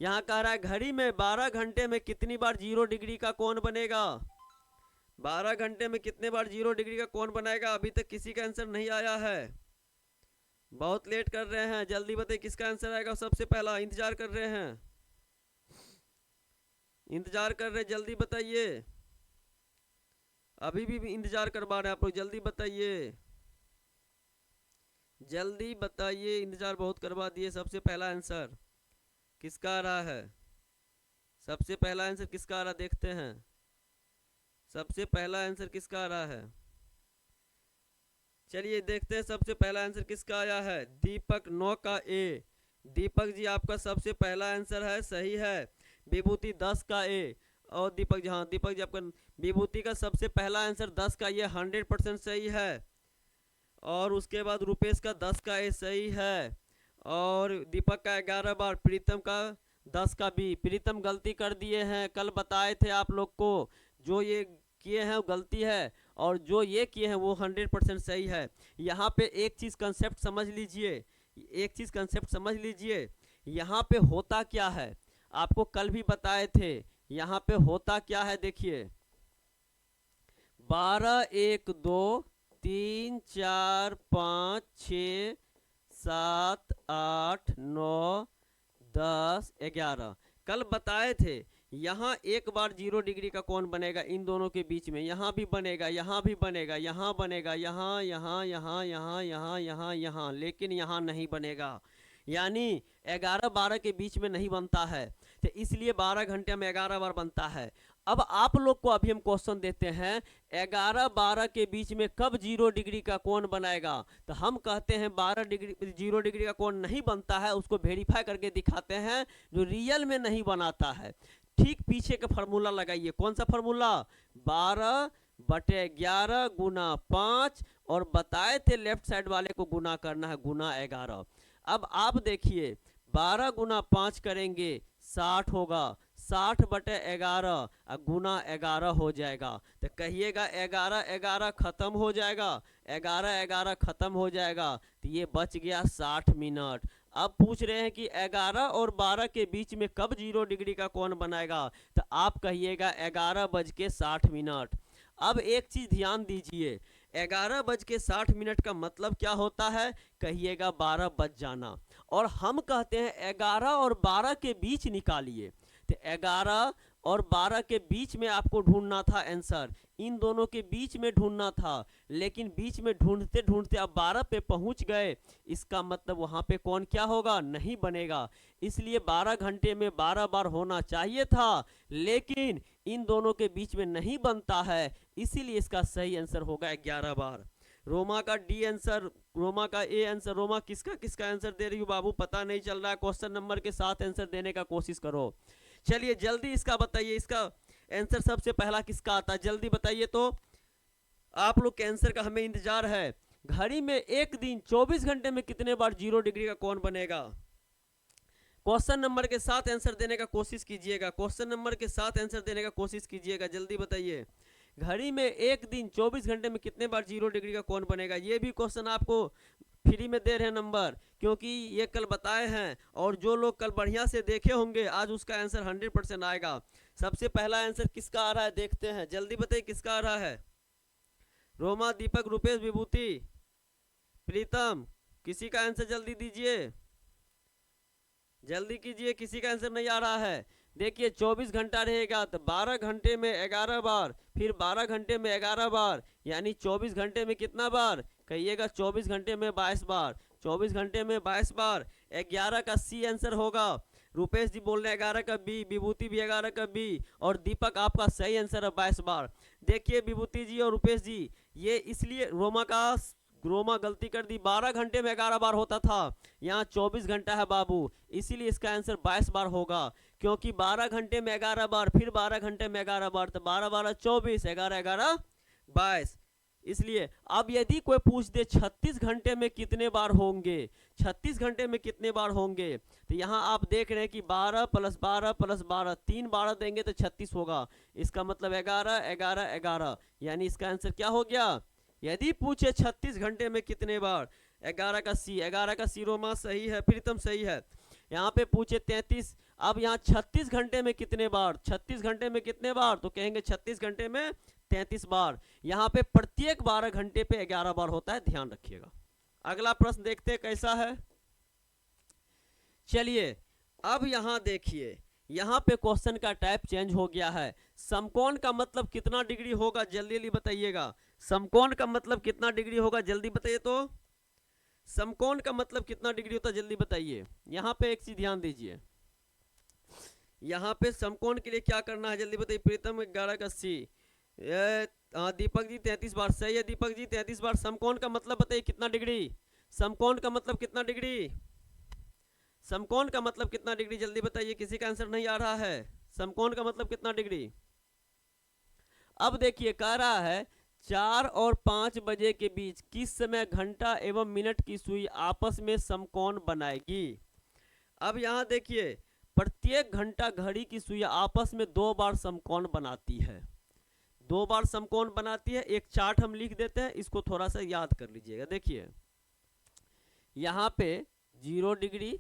यहाँ कह रहा है घड़ी में 12 घंटे में कितनी बार 0 डिग्री का कोण बनेगा। 12 घंटे में कितने बार 0 डिग्री का कोण बनेगा। अभी तक किसी का आंसर नहीं आया है, बहुत लेट कर रहे हैं, जल्दी बताइए किसका आंसर आएगा सबसे पहला। इंतजार कर रहे हैं, इंतजार कर रहे, जल्दी बताइए। अभी भी इंतजार करवा रहे हैं आप लोग, जल्दी बताइए, जल्दी बताइए, इंतजार बहुत करवा दिए। सबसे पहला आंसर किसका आ रहा है, सबसे पहला आंसर किसका आ रहा देखते हैं। सबसे पहला आंसर किसका आ रहा है, चलिए देखते हैं सबसे पहला आंसर किसका आया है। दीपक 9 का ए, दीपक जी आपका सबसे पहला आंसर है, सही है। विभूति 10 का ए, और दीपक जी, हाँ दीपक जी आपका विभूति का सबसे पहला आंसर 10 का, ये 100% सही है। और उसके बाद रुपेश का 10 का ए सही है, और दीपक का 11 बार, प्रीतम का 10 का बी। प्रीतम गलती कर दिए हैं, कल बताए थे आप लोग को, जो ये किए हैं वो गलती है, और जो ये किए हैं वो 100% सही है। यहाँ पे एक चीज़ कंसेप्ट समझ लीजिए, एक चीज़ कंसेप्ट समझ लीजिए। यहाँ पे होता क्या है, आपको कल भी बताए थे। यहाँ पे होता क्या है देखिए, 12 1 2 3 4 5 6 7 8 9 10 11 कल बताए थे। यहाँ एक बार 0 डिग्री का कोण बनेगा इन दोनों के बीच में, यहाँ भी बनेगा, यहाँ भी बनेगा, यहाँ बनेगा, यहाँ यहाँ यहाँ यहाँ यहाँ यहाँ यहाँ, लेकिन यहाँ नहीं बनेगा। यानी 11 12 के बीच में नहीं बनता है, तो इसलिए 12 घंटे में 11 बार बनता है। अब आप लोग को अभी हम क्वेश्चन देते हैं 11 12 के बीच में कब 0 डिग्री का कोण बनाएगा। तो हम कहते हैं 12 डिग्री 0 डिग्री का कोण नहीं बनता है, उसको वेरीफाई करके दिखाते हैं जो रियल में नहीं बनाता है। ठीक पीछे का फार्मूला लगाइए, कौन सा फार्मूला, 12/11 गुना 5, और बताए थे लेफ्ट साइड वाले को गुना करना है, गुना 11। अब आप देखिए 12 गुना 5 करेंगे 60 होगा, 60/11 गुना 11 हो जाएगा। तो कहिएगा 11 11 खत्म हो जाएगा, 11 11 खत्म हो जाएगा, तो ये बच गया 60 मिनट। अब पूछ रहे हैं कि 11 और 12 के बीच में कब 0 डिग्री का कोण बनाएगा, तो आप कहिएगा 11:60। अब एक चीज ध्यान दीजिए, 11:60 का मतलब क्या होता है, कहिएगा 12 बज जाना। और हम कहते हैं 11 और 12 के बीच निकालिए, तो 11 और 12 के बीच में आपको ढूंढना था आंसर, इन दोनों के बीच में ढूंढना था, लेकिन बीच में ढूंढते ढूंढते अब 12 पे पहुंच गए। इसका मतलब वहां पे कौन क्या होगा, नहीं बनेगा। इसलिए 12 घंटे में 12 बार होना चाहिए था, लेकिन इन दोनों के बीच में नहीं बनता है, इसीलिए इसका सही आंसर होगा 11 बार। रोमा का डी आंसर, रोमा का ए आंसर। रोमा किसका किसका आंसर दे रही हो बाबू, पता नहीं चल रहा है। क्वेश्चन नंबर के साथ आंसर देने का कोशिश करो। चलिए जल्दी इसका बताइए, इसका आंसर सबसे पहला किसका आता है, जल्दी बताइए। तो आप लोग के आंसर का हमें इंतजार है। घड़ी में एक दिन 24 घंटे में कितने बार 0 डिग्री का कोण बनेगा। क्वेश्चन नंबर के साथ आंसर देने का कोशिश कीजिएगा, क्वेश्चन नंबर के साथ आंसर देने का कोशिश कीजिएगा, जल्दी बताइए। घड़ी में एक दिन 24 घंटे में कितने बार 0 डिग्री का कोण बनेगा। ये भी क्वेश्चन आपको फ्री में दे रहे हैं नंबर, क्योंकि ये कल बताए हैं, और जो लोग कल बढ़िया से देखे होंगे आज उसका आंसर 100% आएगा। सबसे पहला आंसर किसका आ रहा है देखते हैं, जल्दी बताइए किसका आ रहा है। रोमा, दीपक, रुपेश, विभूति, प्रीतम, किसी का आंसर जल्दी दीजिए, जल्दी कीजिए, किसी का आंसर नहीं आ रहा है। देखिए 24 घंटा रहेगा तो 12 घंटे में 11 बार, फिर 12 घंटे में 11 बार, यानी 24 घंटे में कितना बार कहिएगा, 24 घंटे में 22 बार, 24 घंटे में 22 बार। 11 का सी आंसर होगा। रुपेश जी बोल रहे हैं 11 का बी, विभूति भी 11 का बी, और दीपक आपका सही आंसर है 22 बार। देखिए विभूति जी और रुपेश जी, ये इसलिए रोमा गलती कर दी, 12 घंटे में 11 बार होता था, यहाँ 24 घंटा है बाबू, इसीलिए इसका आंसर 22 बार होगा, क्योंकि 12 घंटे में 11 बार, फिर 12 घंटे में 11 बार, तो 12 12 24, 11 11 22, इसलिए। अब यदि कोई पूछ दे 36 घंटे में कितने बार होंगे, 36 घंटे में कितने बार होंगे, तो यहाँ आप देख रहे हैं कि 12 + 12 + 12, 3 12 देंगे तो 36 होगा, इसका मतलब 11 11 11, यानी इसका आंसर क्या हो गया। यदि पूछे 36 घंटे में कितने बार, 11 का सी, 11 का सी रोमा सही है, प्रीतम सही है। यहाँ पे पूछे 33, अब यहाँ 36 घंटे में कितने बार, 36 घंटे में कितने बार, तो कहेंगे 36 घंटे में 33 बार। यहाँ पे प्रत्येक 12 घंटे पे 11 बार होता है, ध्यान रखिएगा। अगला प्रश्न देखते हैं कैसा है। चलिए अब यहाँ देखिए, यहाँ पे क्वेश्चन का टाइप चेंज हो गया है। समकोण का मतलब कितना डिग्री होगा, जल्दी जल्दी बताइएगा। समकोण का मतलब कितना डिग्री होगा, जल्दी बताइए तो। समकोण का मतलब कितना डिग्री होता है, जल्दी बताइए। यहाँ पे एक चीज ध्यान दीजिए, यहाँ पे समकोण के लिए क्या करना है, जल्दी बताइए। प्रीतम 11 का सी, दीपक जी 33 बार सही है, दीपक जी 33 बार। समकोण का मतलब बताइए कितना डिग्री, समकोण का मतलब कितना डिग्री, समकोण का मतलब कितना डिग्री, जल्दी बताइए, किसी का आंसर नहीं आ रहा है। समकोण का मतलब कितना डिग्री। अब देखिए कह रहा है 4 और 5 बजे के बीच किस समय घंटा एवं मिनट की सुई आपस में समकोण बनाएगी। अब यहाँ देखिए प्रत्येक घंटा घड़ी की सुई आपस में 2 बार समकोण बनाती है, 2 बार समकोण बनाती है। एक चार्ट हम लिख देते हैं, इसको थोड़ा सा याद कर लीजिएगा। देखिए यहाँ पे 0 डिग्री,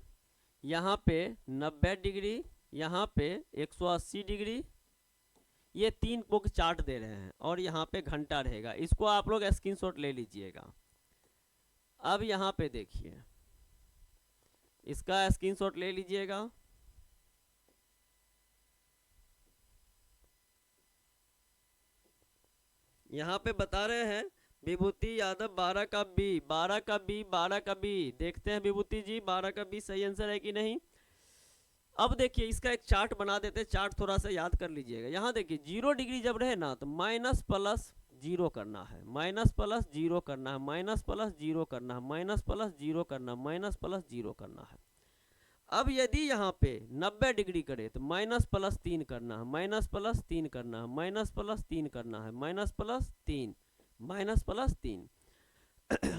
यहाँ पे 90 डिग्री, यहाँ पे 180 डिग्री, ये 3 को चार्ट दे रहे हैं, और यहाँ पे घंटा रहेगा। इसको आप लोग स्क्रीनशॉट ले लीजिएगा। अब यहाँ पे देखिए, इसका स्क्रीनशॉट ले लीजिएगा। यहाँ पे बता रहे हैं विभूति यादव 12 का बी, 12 का बी, 12 का बी। देखते हैं विभूति जी 12 का बी सही आंसर है कि नहीं। अब देखिए इसका एक चार्ट बना देते हैं, चार्ट थोड़ा सा याद कर लीजिएगा। यहाँ देखिए 0 डिग्री जब रहे ना तो माइनस प्लस 0 करना है, माइनस प्लस 0 करना है, माइनस प्लस 0 करना है, माइनस प्लस 0 करना है, माइनस प्लस 0 करना है। अब यदि यहाँ पे 90 डिग्री करे तो माइनस प्लस 3 करना है, माइनस प्लस 3 करना है, माइनस प्लस 3 करना है, माइनस प्लस 3, माइनस प्लस 3।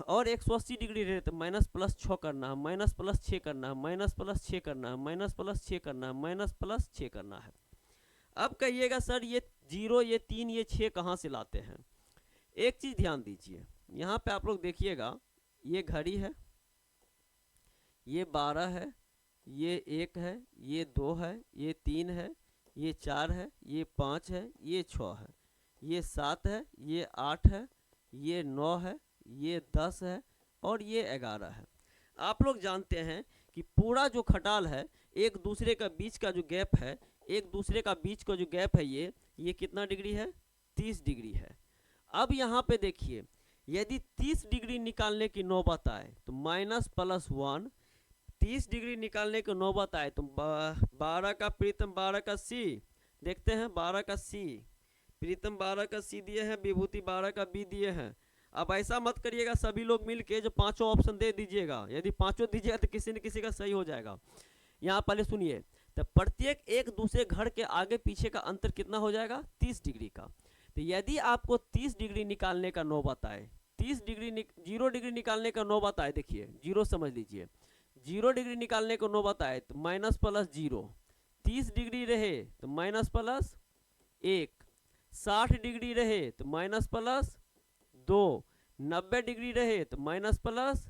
और 180 डिग्री रहे तो माइनस प्लस 6 करना है, माइनस प्लस 6 करना है, माइनस प्लस 6 करना है, माइनस प्लस 6 करना है, माइनस प्लस 6 करना है। अब कहिएगा सर ये 0, ये 3, ये 6 कहाँ से लाते हैं। एक चीज़ ध्यान दीजिए, यहाँ पे आप लोग देखिएगा, ये घड़ी है, ये 12 है, ये 1 है, ये 2 है, ये 3 है, ये 4 है, ये 5 है, ये 6 है, ये 7 है, ये 8 है, ये 9 है, ये 10 है, और ये 11 है। आप लोग जानते हैं कि पूरा जो खटाल है, एक दूसरे का बीच का जो गैप है, एक दूसरे का बीच का जो गैप है, ये कितना डिग्री है, 30 डिग्री है। अब यहाँ पे देखिए यदि 30 डिग्री निकालने की नौबत आए तो माइनस प्लस 1, 30 डिग्री निकालने की नौबत आए तो 12 का प्रीतम 12 का सी, देखते हैं 12 का सी, प्रीतम 12 का सी दिए हैं, विभूति 12 का बी दिए हैं। अब ऐसा मत करिएगा सभी लोग मिलके जो पांचों ऑप्शन दे दीजिएगा, यदि पांचों दीजिएगा तो किसी न किसी का सही हो जाएगा। यहाँ पहले सुनिए, तो प्रत्येक एक दूसरे घर के आगे पीछे का अंतर कितना हो जाएगा, 30 डिग्री का। तो यदि आपको 30 डिग्री निकालने का नौबत आए, 0 डिग्री निकालने का नौबत आए, देखिए 0 समझ लीजिए, 0 डिग्री निकालने को नौबत आए तो माइनस प्लस 0, 30 डिग्री रहे तो माइनस प्लस 1, 60 डिग्री रहे तो माइनस प्लस 2, 90 डिग्री रहे तो माइनस प्लस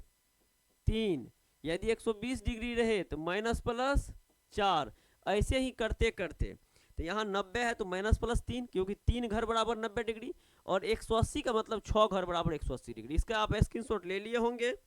3, यदि 120 डिग्री रहे तो माइनस प्लस 4, ऐसे ही करते करते तो यहाँ 90 है तो माइनस प्लस 3, क्योंकि 3 घर बराबर 90 डिग्री और 180 का मतलब 6 घर बराबर 180 डिग्री। इसका आप स्क्रीनशॉट ले लिए होंगे।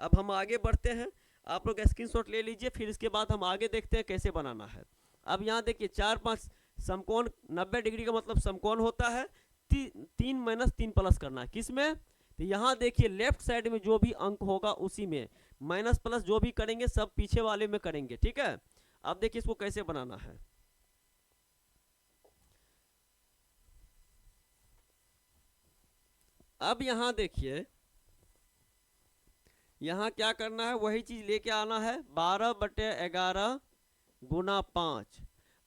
अब हम आगे बढ़ते हैं, आप लोग स्क्रीनशॉट ले लीजिए, फिर इसके बाद हम आगे देखते हैं कैसे बनाना है। अब यहाँ देखिए 4 5 समकोण 90 डिग्री का मतलब समकोण होता है, 3 माइनस 3 प्लस करना है किस में, तो यहाँ देखिए लेफ्ट साइड में जो भी अंक होगा उसी में माइनस प्लस जो भी करेंगे सब पीछे वाले में करेंगे, ठीक है। अब देखिए इसको कैसे बनाना है। अब यहाँ देखिए यहाँ क्या करना है, वही चीज लेके आना है, 12/11 गुना 5।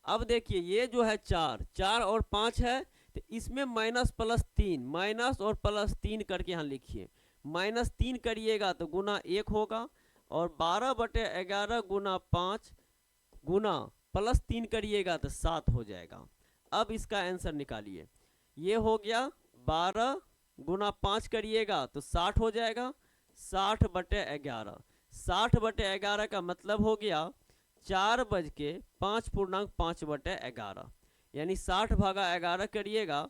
अब देखिए ये जो है 4 और 5 है तो इसमें माइनस प्लस 3, माइनस और प्लस 3 करके यहाँ लिखिए, माइनस 3 करिएगा तो गुना 1 होगा, और 12/11 गुना 5 गुना प्लस 3 करिएगा तो 7 हो जाएगा। अब इसका आंसर निकालिए, ये हो गया 12 गुना 5 करिएगा तो 60 हो जाएगा, 60/11, 60/11 का मतलब हो गया 4/5.5/11, यानी 60 भागा 11 करिएगा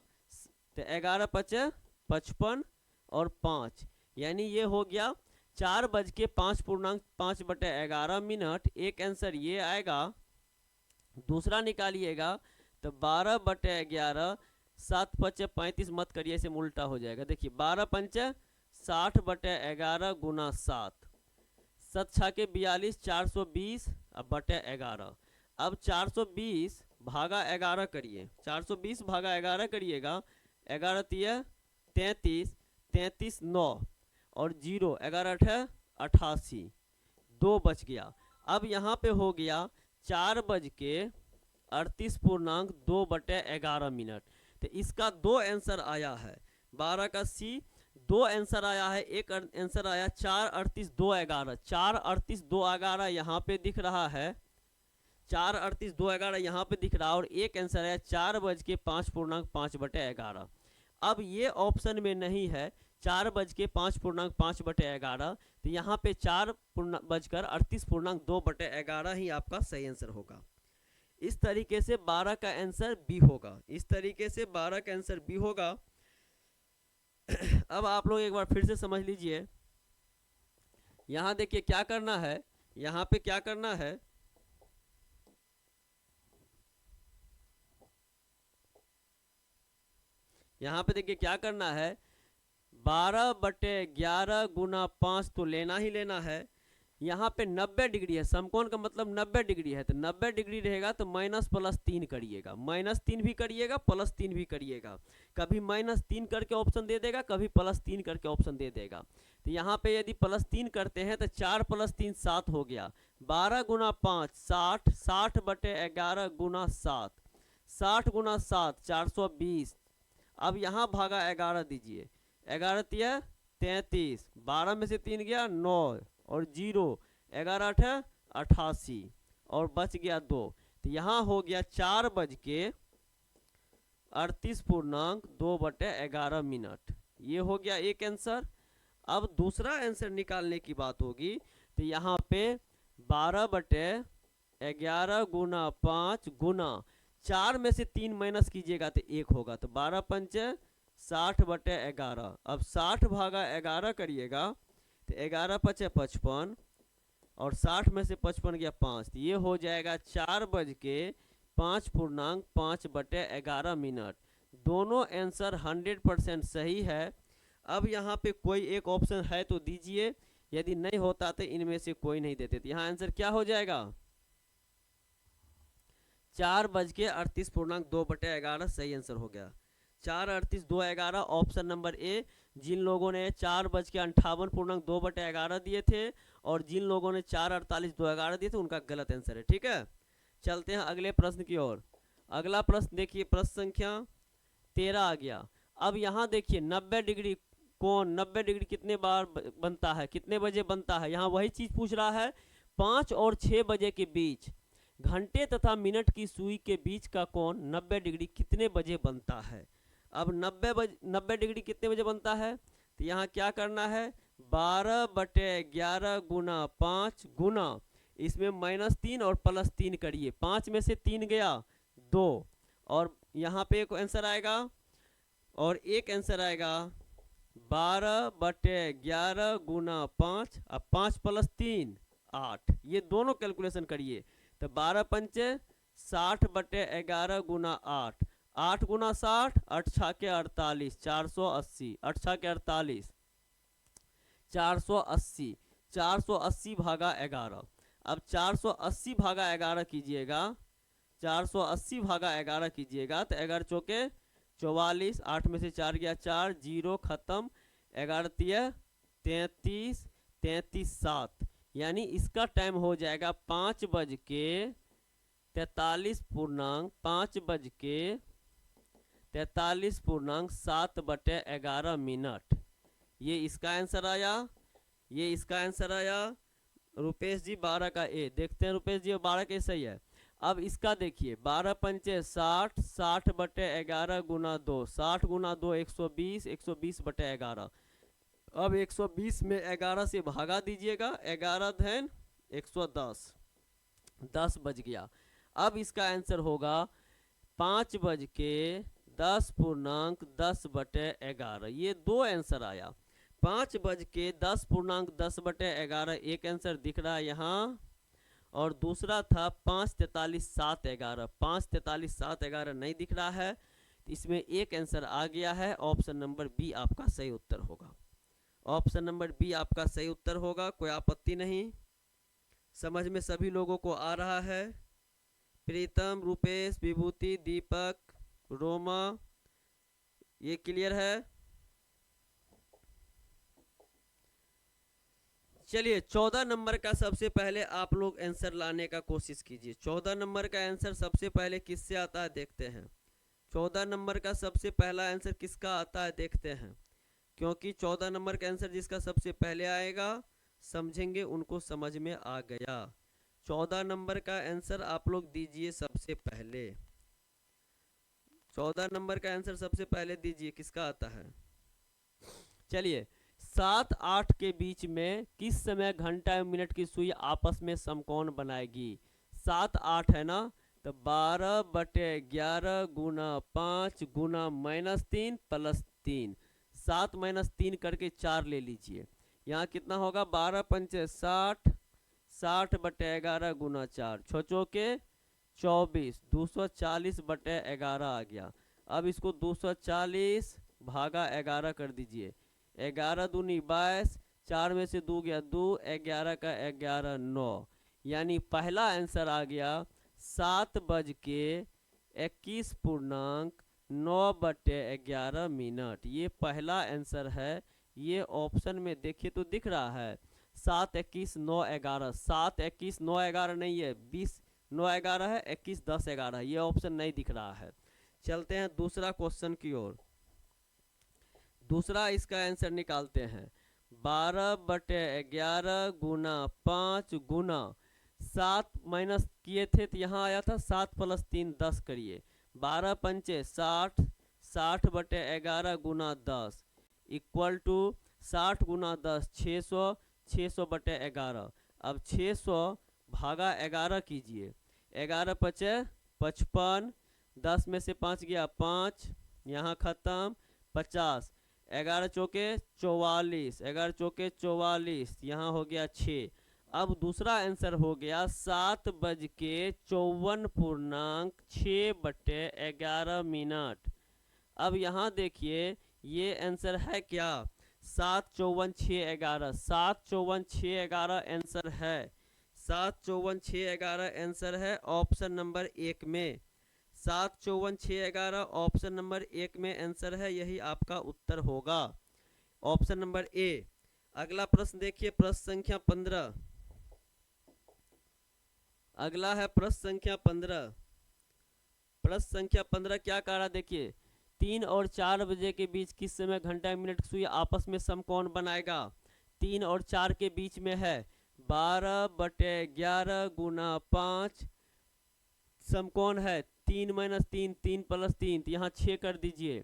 तो 11 पचे 55 और 5, यानी ये हो गया 4/5.5/11 मिनट। एक आंसर ये आएगा। दूसरा निकालिएगा तो 12/11, 7 पचे 35 मत करिए, इसे उल्टा हो जाएगा। देखिए 12 पंचे 60/11 गुना 7, 7 छाके 42, 420 बटे 11। अब 420 भागा 11 करिए, 420 भागा 11 करिएगा, 11 तिया 33, 33 9 और 0, 11 8 88, 2 बच गया। अब यहाँ पे हो गया 4:38.2/11 मिनट। तो इसका 2 आंसर आया है, 12 का सी 2 आंसर आया है। एक आंसर आया 4:38.211, 4:38.211 यहाँ पे दिख रहा है, 4:38.211 यहाँ पे दिख रहा है, और एक आंसर है 4:05.5/11। अब ये ऑप्शन में नहीं है 4:05.5/11, तो यहाँ पे 4:38.2/11 ही आपका सही आंसर होगा। इस तरीके से 12 का आंसर बी होगा, इस तरीके से 12 का आंसर बी होगा। अब आप लोग एक बार फिर से समझ लीजिए, यहाँ देखिए क्या करना है, यहाँ पे क्या करना है, यहाँ पे देखिए क्या करना है, 12/11 गुना 5 तो लेना ही लेना है। यहाँ पे 90 डिग्री है, समकोण का मतलब 90 डिग्री है, तो 90 डिग्री रहेगा तो माइनस प्लस 3 करिएगा, माइनस 3 भी करिएगा, प्लस 3 भी करिएगा। कभी माइनस 3 करके ऑप्शन दे देगा, कभी प्लस 3 करके ऑप्शन दे देगा। तो यहाँ पे यदि प्लस 3 करते हैं तो 4 + 3 7 हो गया, 12 गुना 5 60, 60/11 गुना 7, 60 गुना 7 420। अब यहाँ भागा 11 दीजिए, 11 तिया 33, 12 में से 3 गया 9 और 0, 11 8 88 और बच गया 2। तो यहाँ हो गया 4:38.2/11 मिनट। ये हो गया एक आंसर। अब दूसरा आंसर निकालने की बात होगी, तो यहाँ पे 12/11 गुना 5 गुना 4 में से 3 माइनस कीजिएगा तो 1 होगा, तो 12 पंचे 60/11। अब 60 भागा 11 करिएगा तो 11 पचे 55 और 60 में से 55 गया 5, तो ये हो जाएगा 4:05.5/11 मिनट। दोनों आंसर 100% सही है। अब यहाँ पे कोई एक ऑप्शन है तो दीजिए, यदि नहीं होता तो इनमें से कोई नहीं देते, तो यहाँ आंसर क्या हो जाएगा, 4:38.2/11 सही आंसर हो गया। 4:38.2/11 ऑप्शन नंबर ए। जिन लोगों ने 4:58.2/11 दिए थे और जिन लोगों ने 4:48.2/11 दिए थे उनका गलत आंसर है, ठीक है। चलते हैं अगले प्रश्न की ओर। अगला प्रश्न देखिए, प्रश्न संख्या 13 आ गया। अब यहाँ देखिए 90 डिग्री कोण 90 डिग्री कितने बार बनता है, कितने बजे बनता है, यहाँ वही चीज पूछ रहा है। 5 और 6 बजे के बीच घंटे तथा मिनट की सुई के बीच का कोण 90 डिग्री कितने बजे बनता है। अब 90 डिग्री कितने बजे बनता है, तो यहाँ क्या करना है, 12/11 गुना 5 गुना इसमें -3 और +3 करिए, 5 में से 3 गया 2, और यहाँ पे एक आंसर आएगा, और एक आंसर आएगा 12/11 गुना 5, अब 5 + 3 8, ये दोनों कैलकुलेशन करिए। तो 12 पंचे 60/11 गुना 8, 8 गुना 60, 8 छाके 48, 480, 8 छाके 48, 480, 480 भागा 11। अब 480 भागा 11 कीजिएगा, 480 भागा 11 कीजिएगा तो 11 चौके 44, 8 में से 4 गया 4, 0 खत्म, 11 तिया 33, 33 7, यानी इसका टाइम हो जाएगा 5:43:7/11 मिनट। ये इसका आंसर आया, ये इसका आंसर आया। रुपेश जी 12 का ए, देखते हैं रुपेश जी 12 के सही है। अब इसका देखिए 12 पंचे 60, 60/11 गुना 2, 60 गुना 2 120, 120/11। अब 120 में 11 से भागा दीजिएगा, 11 धन 110, 10 बज गया। अब इसका आंसर होगा 5:10:10/11। ये दो आंसर आया। 5:10:10/11 एक आंसर दिख रहा है यहाँ, और दूसरा था 5:43:7/11। 5:43:7/11 नहीं दिख रहा है, तो इसमें एक आंसर आ गया है। ऑप्शन नंबर बी आपका सही उत्तर होगा। ऑप्शन नंबर बी आपका सही उत्तर होगा। कोई आपत्ति नहीं, समझ में सभी लोगों को आ रहा है। प्रीतम, रुपेश, विभूति, दीपक, रोमा, ये क्लियर है। चलिए 14 नंबर का सबसे पहले आप लोग आंसर लाने का कोशिश कीजिए। 14 नंबर का आंसर सबसे पहले किससे आता है देखते हैं। 14 नंबर का सबसे पहला आंसर किसका आता है देखते हैं, क्योंकि 14 नंबर का आंसर जिसका सबसे पहले आएगा समझेंगे उनको समझ में आ गया। 14 नंबर का आंसर आप लोग दीजिए सबसे पहले। 14 नंबर का आंसर सबसे पहले दीजिए, किसका आता है। चलिए 7-8 के बीच में किस समय घंटा एवं मिनट की सुई आपस में समकोण बनाएगी। 7-8 है ना, तो 12/11 गुना 5 गुना -3 + 3, 7 - 3 करके 4 ले लीजिए। यहाँ कितना होगा 12 पंचे 60, 60/11 गुना 4, 6 चौके 24, 240/11 आ गया। अब इसको 240 भागा 11 कर दीजिए। 11 दूनी 22, 4 में से 2 गया 2, 11 का 11 9, यानी पहला आंसर आ गया 7:21:9/11 मिनट। ये पहला आंसर है। ये ऑप्शन में देखिए तो दिख रहा है 7:21:9/11। 7:21:9/11 नहीं है, 20:9/11 है, 21:10/11, ये ऑप्शन नहीं दिख रहा है। चलते हैं दूसरा क्वेश्चन की ओर। दूसरा इसका आंसर निकालते हैं। 12/11 गुना 5 गुना 7 माइनस किए थे तो यहाँ आया था 7 + 3 10 करिए। 12 पंचे 60, 60/11 गुना 10 इक्वल टू 60 गुना 10 600, 600/11। अब 600 भागा 11 कीजिए। 11 पचे 55, 10 में से 5 गया 5, यहाँ ख़त्म 50, 11 चौके 44, 11 चौके 44, यहाँ हो गया 6। अब दूसरा आंसर हो गया 7:54:6/11 मिनट। अब यहाँ देखिए ये आंसर है क्या, 7:54:6/11। 7:54:6/11 आंसर है। 7:54:6/11 आंसर है ऑप्शन नंबर 1 में। 7:54:6/11 ऑप्शन नंबर 1 में आंसर है, यही आपका उत्तर होगा, ऑप्शन नंबर ए। अगला प्रश्न देखिए, प्रश्न संख्या 15। अगला है प्रश्न संख्या 15। प्रश्न संख्या 15 क्या कह रहा देखिए, 3 और 4 बजे के बीच किस समय घंटा मिनट सुई आपस में समकोण बनाएगा। 3 और 4 के बीच में है 12/11 गुना 5, समकोण है 3 - 3, 3 + 3, तो यहाँ 6 कर दीजिए,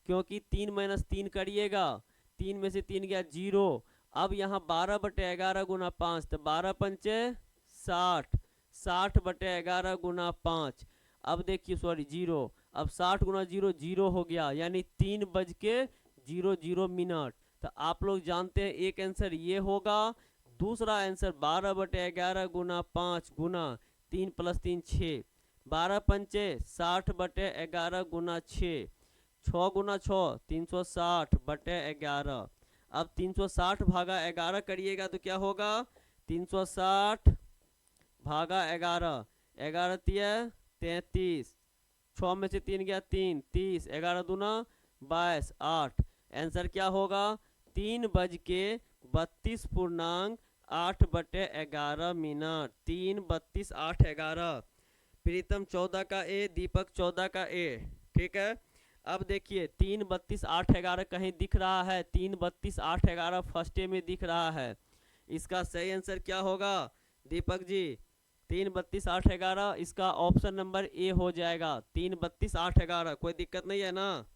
क्योंकि 3 - 3 करिएगा, 3 में से 3 गया 0, अब यहाँ 12/11 गुना 5, तो 12×5 60, 60/11 गुना 5। अब देखिए सॉरी 0, अब 60 गुना 0 0 हो गया, यानी 3:00 तो आप लोग जानते हैं एक आंसर ये होगा। दूसरा आंसर 12/11 गुना 5 गुना 3 + 3 6, 12×5 60/11 गुना 6, 6 गुना 6 360/11। अब 360 भागा 11 करिएगा तो क्या होगा, 360 भागा 11, 11 तिया 33, 6 में से 3 गया 3, 30, 11 दूना 22, 8। आंसर क्या होगा, 3:32.8/11, 3:32.8/11। प्रीतम 14 का ए, दीपक 14 का ए, ठीक है। अब देखिए 3:32.8/11 कहीं दिख रहा है, 3:32.8/11 फर्स्टे में दिख रहा है। इसका सही आंसर क्या होगा दीपक जी, 3:32.8/11, इसका ऑप्शन नंबर ए हो जाएगा 3:32.8/11। कोई दिक्कत नहीं है ना।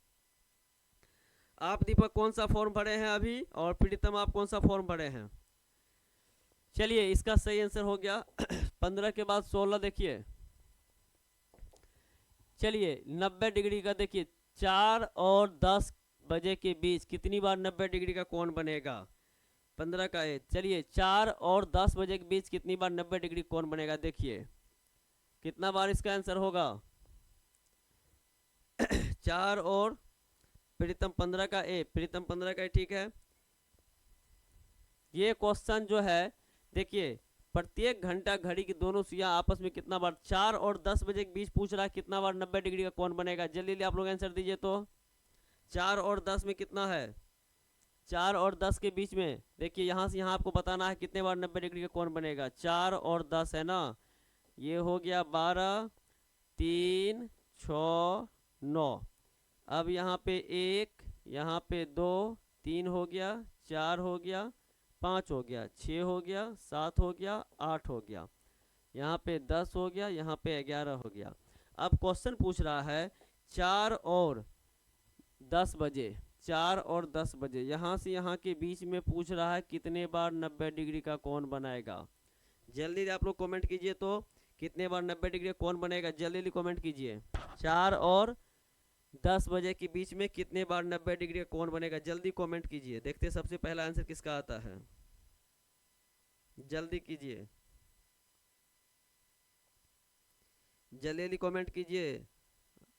आप दीपक कौन सा फॉर्म भरे हैं अभी, और प्रीतम आप कौन सा फॉर्म भरे हैं। चलिए इसका सही आंसर हो गया 15 के बाद 16। देखिए चलिए 90 डिग्री का देखिए 4 और 10 बजे के बीच कितनी बार 90 डिग्री का कोण बनेगा। 15 का है, चलिए 4 और 10 बजे के बीच कितनी बार 90 डिग्री कोण बनेगा। देखिए कितना बार इसका आंसर होगा 4 और प्रीतम 15 का ए, प्रीतम 15 का ए, ठीक है। ये क्वेश्चन जो है देखिए प्रत्येक घंटा घड़ी की दोनों सुइयां आपस में कितना बार 4 और 10 बजे के बीच पूछ रहा है कितना बार 90 डिग्री का कोण बनेगा। जल्दी जल्दी आप लोग आंसर दीजिए। तो 4 और 10 में कितना है, 4 और 10 के बीच में देखिए यहाँ से यहाँ आपको बताना है कितने बार 90 डिग्री का कोण बनेगा। 4 और 10 है ना, ये हो गया 12, 3, 6, 9। अब यहाँ पे 1, यहाँ पे 2, 3 हो गया, 4 हो गया, 5 हो गया, 6 हो गया, 7 हो गया, 8 हो गया, यहाँ पे 10 हो गया, यहाँ पे 11 हो गया। अब क्वेश्चन पूछ रहा है 4 और 10 बजे, 4 और 10 बजे यहाँ से यहाँ के बीच में पूछ रहा है कितने बार 90 डिग्री का कोण बनाएगा। जल्दी आप लोग कमेंट कीजिए तो कितने बार 90 डिग्री का कोण बनेगा, जल्दी जल्दी कमेंट कीजिए। 4 और 10 बजे के बीच में कितने बार 90 डिग्री का कोण बनेगा, जल्दी कमेंट कीजिए। देखते हैं सबसे पहला आंसर किसका आता है, जल्दी कीजिए, जल्दी जल्दी कमेंट कीजिए।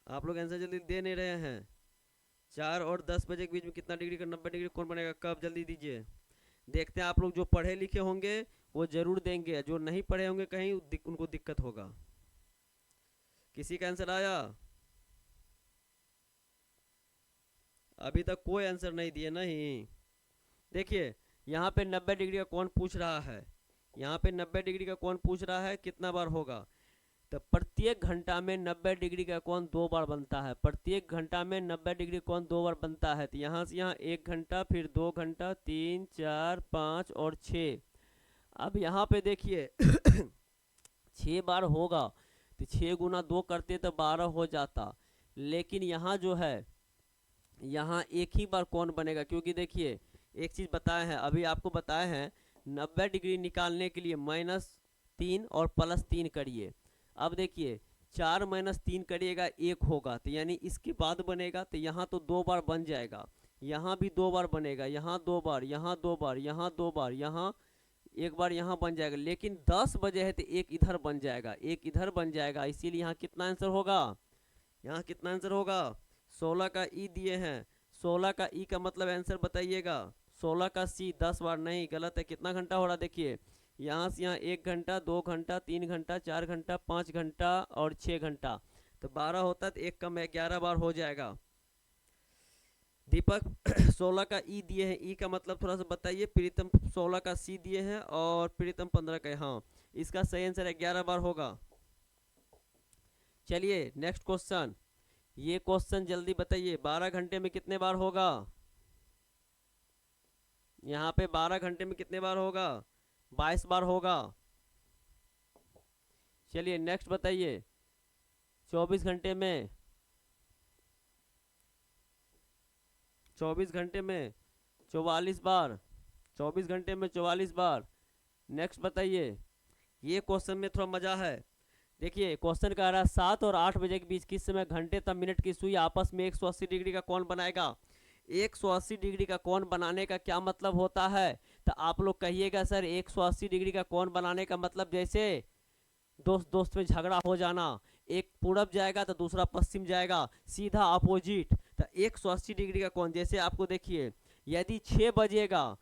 आप लोग आंसर जल्दी दे नहीं रहे हैं। 4 और 10 बजे के बीच में कितना डिग्री का 90 डिग्री कोण बनेगा, कब, जल्दी दीजिए। देखते हैं आप लोग जो पढ़े लिखे होंगे वो जरूर देंगे, जो नहीं पढ़े होंगे कहीं उनको दिक्कत होगा। किसी का आंसर आया, अभी तक कोई आंसर नहीं दिए नहीं। देखिए यहाँ पे 90 डिग्री का कोण पूछ रहा है, यहाँ पे 90 डिग्री का कोण पूछ रहा है कितना बार होगा। तो प्रत्येक घंटा में 90 डिग्री का कोण 2 बार बनता है, प्रत्येक घंटा में 90 डिग्री कोण 2 बार बनता है। तो यहाँ से यहाँ 1 घंटा, फिर 2 घंटा, 3, 4, 5 और 6। अब यहाँ पे देखिए 6 बार होगा तो 6 गुना 2 करते तो 12 हो जाता, लेकिन यहाँ जो है यहाँ एक ही बार कोण बनेगा। क्योंकि देखिए एक चीज़ बताए हैं, अभी आपको बताए हैं 90 डिग्री निकालने के लिए -3 और +3 करिए। अब देखिए 4 - 3 करिएगा 1 होगा, तो यानी इसके बाद बनेगा, तो यहाँ तो 2 बार बन जाएगा, यहाँ भी 2 बार बनेगा, यहाँ 2 बार, यहाँ 2 बार, यहाँ 2 बार, यहाँ 1 बार, यहाँ बन जाएगा। लेकिन 10 बजे है तो 1 इधर बन जाएगा, 1 इधर बन जाएगा, इसीलिए यहाँ कितना आंसर होगा, यहाँ कितना आंसर होगा 16 का ई दिए हैं। 16 का ई का मतलब आंसर बताइएगा। 16 का सी 10 बार नहीं, गलत है। कितना घंटा हो रहा देखिए, यहाँ से यहाँ 1 घंटा, 2 घंटा, 3 घंटा, 4 घंटा, 5 घंटा और 6 घंटा, तो 12 होता है, तो 1 कम 11 बार हो जाएगा। दीपक 16 का ई दिए हैं, ई का मतलब थोड़ा सा बताइए। प्रीतम 16 का सी दिए हैं और प्रीतम 15 का, हाँ इसका सही आंसर 11 बार होगा। चलिए नेक्स्ट क्वेश्चन, ये क्वेश्चन जल्दी बताइए 12 घंटे में कितने बार होगा। यहाँ पे 12 घंटे में कितने बार होगा, 22 बार होगा। चलिए नेक्स्ट बताइए 24 घंटे में, 24 घंटे में 44 बार, 24 घंटे में 44 बार। नेक्स्ट बताइए, ये क्वेश्चन में थोड़ा मजा है। देखिए क्वेश्चन कह रहा है 7 और 8 बजे के बीच किस समय घंटे तथा मिनट की सुई आपस में 180 डिग्री का कोण बनाएगा। 180 डिग्री का कोण बनाने का क्या मतलब होता है, तो आप लोग कहिएगा सर 180 डिग्री का कोण बनाने का मतलब जैसे दोस्त दोस्त में झगड़ा हो जाना, एक पूरब जाएगा तो दूसरा पश्चिम जाएगा, सीधा अपोजिट। तो 180 डिग्री का कोण, जैसे आपको देखिए यदि 6 बजेगा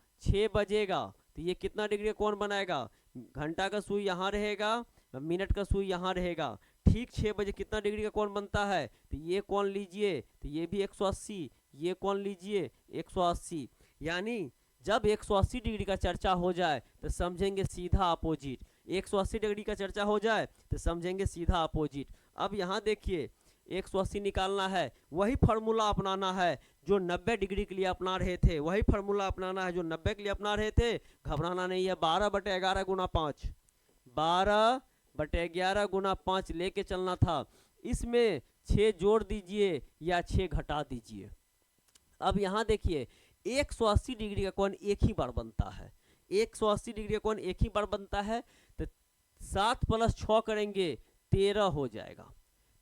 तो ये कितना डिग्री का कोण बनाएगा, घंटा का सुई यहाँ रहेगा, मिनट का सुई यहाँ रहेगा। ठीक 6 बजे कितना डिग्री का कोण बनता है, तो ये कोण लीजिए तो ये भी 180, ये कोण लीजिए 180। यानी जब 180 डिग्री का चर्चा हो जाए तो समझेंगे सीधा अपोजिट, 180 डिग्री का चर्चा हो जाए तो समझेंगे सीधा अपोजिट। अब यहाँ देखिए 180 निकालना है, वही फार्मूला अपनाना है जो 90 डिग्री के लिए अपना रहे थे, वही फार्मूला अपनाना है जो 90 के लिए अपना रहे थे। घबराना नहीं है, 12/11 गुना 5, 12/11 गुना 5 लेके चलना था। इसमें 6 जोड़ दीजिए या 6 घटा दीजिए। अब यहाँ देखिए 180 डिग्री का कोण एक ही बार बनता है, 180 डिग्री का कोण एक ही बार बनता है। तो 7 + 6 करेंगे 13 हो जाएगा,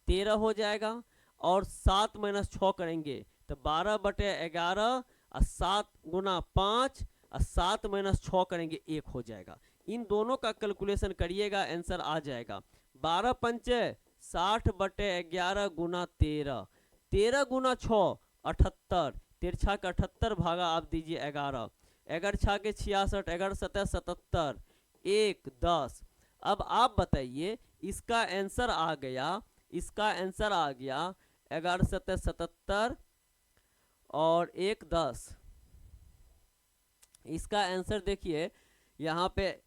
13 हो जाएगा। और 7 - 6 करेंगे तो 12/11 और 7 गुना 5 और 7 - 6 करेंगे 1 हो जाएगा। इन दोनों का कैलकुलेशन करिएगा, आंसर आ जाएगा 12 × 5 = 60/11 गुना 13, 13 गुना 6 78, 13 का 78 भागा आप दीजिए 11, 11 के 66, 11 7 77, 1 10। अब आप बताइए इसका आंसर आ गया, इसका आंसर आ गया 11 7 77 और 1 10। इसका आंसर देखिए यहाँ पे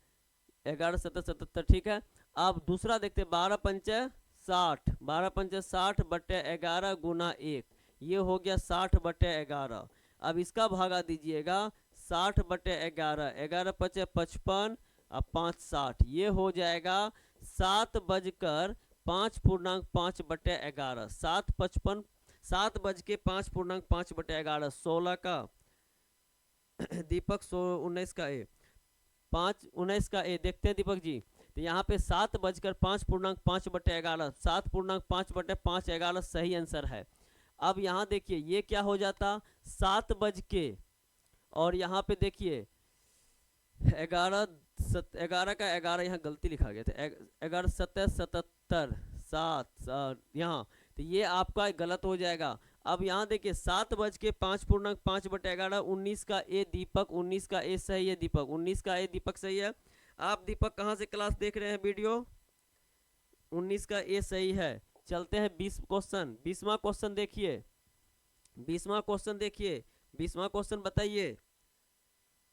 11 7 77, ठीक है। अब दूसरा देखते 12 × 5 = 60, 12 × 5 = 60/11 गुना 1, ये हो गया 60/11। अब इसका भागा दीजिएगा 60/11, 11 × 5 = 55 और 5 60, ये हो जाएगा 7:05 5/11, 7:55, 7:05 16 का दीपक 19 का ए, 5 19 का ए, देखते हैं दीपक जी। तो यहाँ पे 7:05 5/11, 7.5/5 सही आंसर है। अब यहाँ देखिए ये क्या हो जाता 7 बज के, और यहाँ पे देखिए 11 का 11 यहाँ गलती लिखा गया था, 11 7 77 7 यहाँ, तो ये आपका गलत हो जाएगा। अब यहाँ देखिए 7:05 5/11, 19 का ए दीपक, 19 का ए सही है दीपक, 19 का ए दीपक सही है। आप दीपक कहाँ से क्लास देख रहे हैं वीडियो, 19 का ए सही है। चलते हैं 20 क्वेश्चन, 20वां क्वेश्चन देखिए, 20वां क्वेश्चन देखिए, 20वां क्वेश्चन बताइए।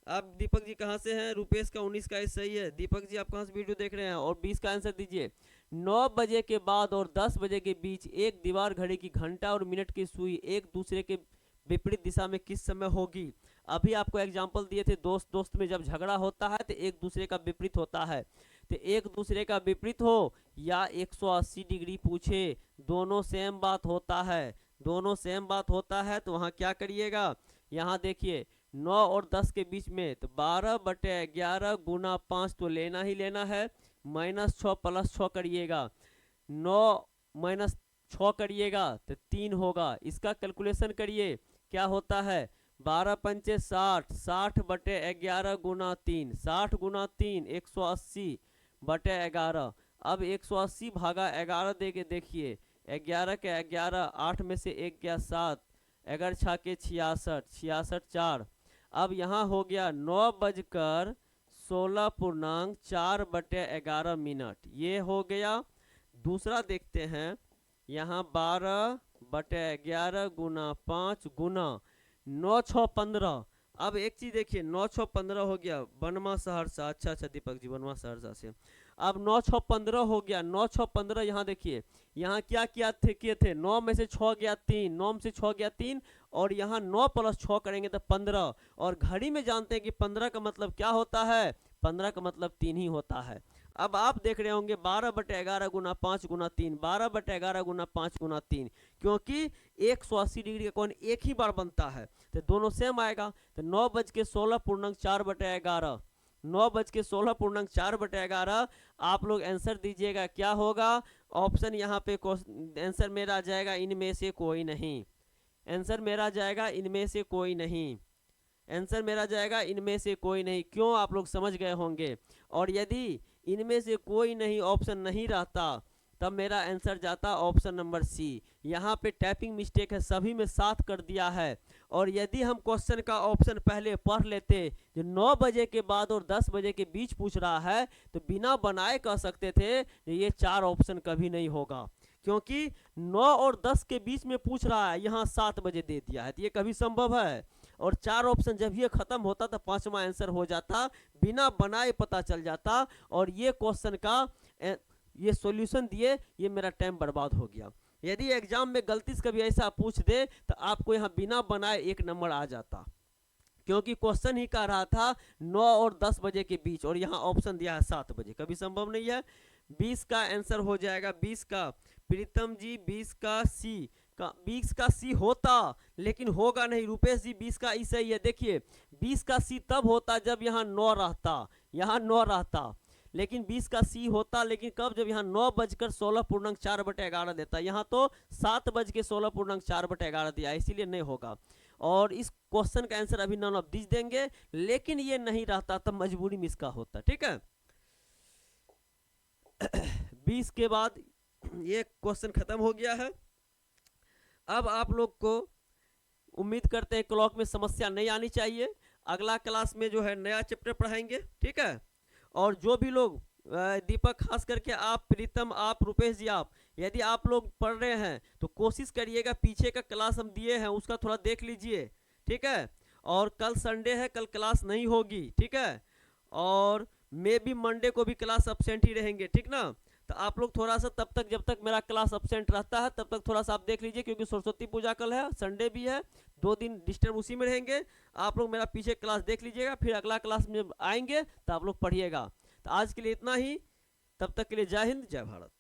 आप दीपक जी कहाँ से हैं, रुपेश का 19 का ए सही है। दीपक जी आप कहाँ से वीडियो देख रहे हैं, और 20 का आंसर दीजिए। 9 बजे के बाद और 10 बजे के बीच एक दीवार घड़ी की घंटा और मिनट की सुई एक दूसरे के विपरीत दिशा में किस समय होगी। अभी आपको एग्जाम्पल दिए थे, दोस्त दोस्त में जब झगड़ा होता है तो एक दूसरे का विपरीत होता है, तो एक दूसरे का विपरीत हो या 180 डिग्री पूछे, दोनों सेम बात होता है, दोनों सेम बात होता है। तो वहाँ क्या करिएगा, यहाँ देखिए 9 और 10 के बीच में, तो 12/11 गुना 5 तो लेना ही लेना है, -6 + 6 करिएगा, 9 - 6 करिएगा तो 3 होगा। इसका कैलकुलेशन करिए, क्या होता है 12 × 5 = 60, 60/11 गुना 3, 60 गुना 3 180/11। अब 180 भागा 11 दे के देखिए, 11 के 11, 8 में से 1 गया 7, 11 6 के 66, 66 4। अब यहाँ हो गया 9:16.4/11 मिनट, ये हो गया। दूसरा देखते हैं यहाँ 12/11 गुना 5 गुना 9 6 15। अब एक चीज देखिए 9 6 15 हो गया, बनवा सहरसा, अच्छा दीपक जी बनवा सहरसा से। अब 9 6 15 हो गया, 9 6 15। यहाँ देखिए यहाँ क्या किया थे, किए थे 9 में से 6 गया 3, 9 में से 6 गया 3, और यहाँ 9 + 6 करेंगे तो 15, और घड़ी में जानते हैं कि 15 का मतलब क्या होता है, 15 का मतलब 3 ही होता है। अब आप देख रहे होंगे 12/11 गुना 5 गुना 3, 12/11 गुना 5 गुना 3, क्योंकि 180 डिग्री का कोण एक ही बार बनता है तो दोनों सेम आएगा। तो 9:16.4/11, 9:16.4/11 आप लोग आंसर दीजिएगा क्या होगा। ऑप्शन यहाँ पे आंसर मेरा आ जाएगा इनमें से कोई नहीं, आंसर मेरा जाएगा इनमें से कोई नहीं, आंसर मेरा जाएगा इनमें से कोई नहीं। क्यों, आप लोग समझ गए होंगे। और यदि इनमें से कोई नहीं ऑप्शन नहीं रहता तब मेरा आंसर जाता ऑप्शन नंबर सी। यहाँ पे टाइपिंग मिस्टेक है, सभी में 7 कर दिया है। और यदि हम क्वेश्चन का ऑप्शन पहले पढ़ लेते जो 9 बजे के बाद और 10 बजे के बीच पूछ रहा है तो बिना बनाए कह सकते थे ये 4 ऑप्शन कभी नहीं होगा, क्योंकि 9 और 10 के बीच में पूछ रहा है, यहाँ 7 बजे दे दिया है तो ये कभी संभव है। और 4 ऑप्शन जब ये खत्म होता तो 5वां आंसर हो जाता, बिना बनाए पता चल जाता। और ये क्वेश्चन का ये सॉल्यूशन दिए ये मेरा टाइम बर्बाद हो गया। यदि एग्जाम में गलती से कभी ऐसा पूछ दे तो आपको यहाँ बिना बनाए 1 नंबर आ जाता, क्योंकि क्वेश्चन ही कह रहा था 9 और 10 बजे के बीच और यहाँ ऑप्शन दिया है 7 बजे, कभी संभव नहीं है। 20 का आंसर हो जाएगा 20 का प्रीतम जी, 20 का सी का, 20 का सी होता लेकिन होगा नहीं रुपेश जी, 20 का ई सही है। देखिए 20 का सी तब होता जब यहाँ 9 रहता, यहाँ 9 रहता, लेकिन 20 का सी होता लेकिन कब, जब यहाँ 9:16.4/11 देता, यहाँ तो 7:16.4/11 दिया, इसीलिए नहीं होगा। और इस क्वेश्चन का आंसर अभी नॉन ऑफ दिस देंगे, लेकिन ये नहीं रहता तब मजबूरी में इसका होता। ठीक है 20 के बाद ये क्वेश्चन खत्म हो गया है। अब आप लोग को उम्मीद करते हैं क्लॉक में समस्या नहीं आनी चाहिए। अगला क्लास में जो है नया चैप्टर पढ़ाएंगे, ठीक है। और जो भी लोग दीपक, खास करके आप, प्रीतम, आप, रुपेश जी, आप यदि आप लोग पढ़ रहे हैं तो कोशिश करिएगा पीछे का क्लास हम दिए हैं उसका थोड़ा देख लीजिए, ठीक है। और कल संडे है, कल क्लास नहीं होगी, ठीक है। और मे भी मंडे को भी क्लास अब्सेंट ही रहेंगे, ठीक ना। तो आप लोग थोड़ा सा तब तक, जब तक मेरा क्लास अब्सेंट रहता है तब तक थोड़ा सा आप देख लीजिए, क्योंकि सरस्वती पूजा कल है, संडे भी है, 2 दिन डिस्टर्ब उसी में रहेंगे। आप लोग मेरा पीछे क्लास देख लीजिएगा, फिर अगला क्लास में आएंगे तो आप लोग पढ़िएगा। तो आज के लिए इतना ही, तब तक के लिए जय हिंद, जय भारत।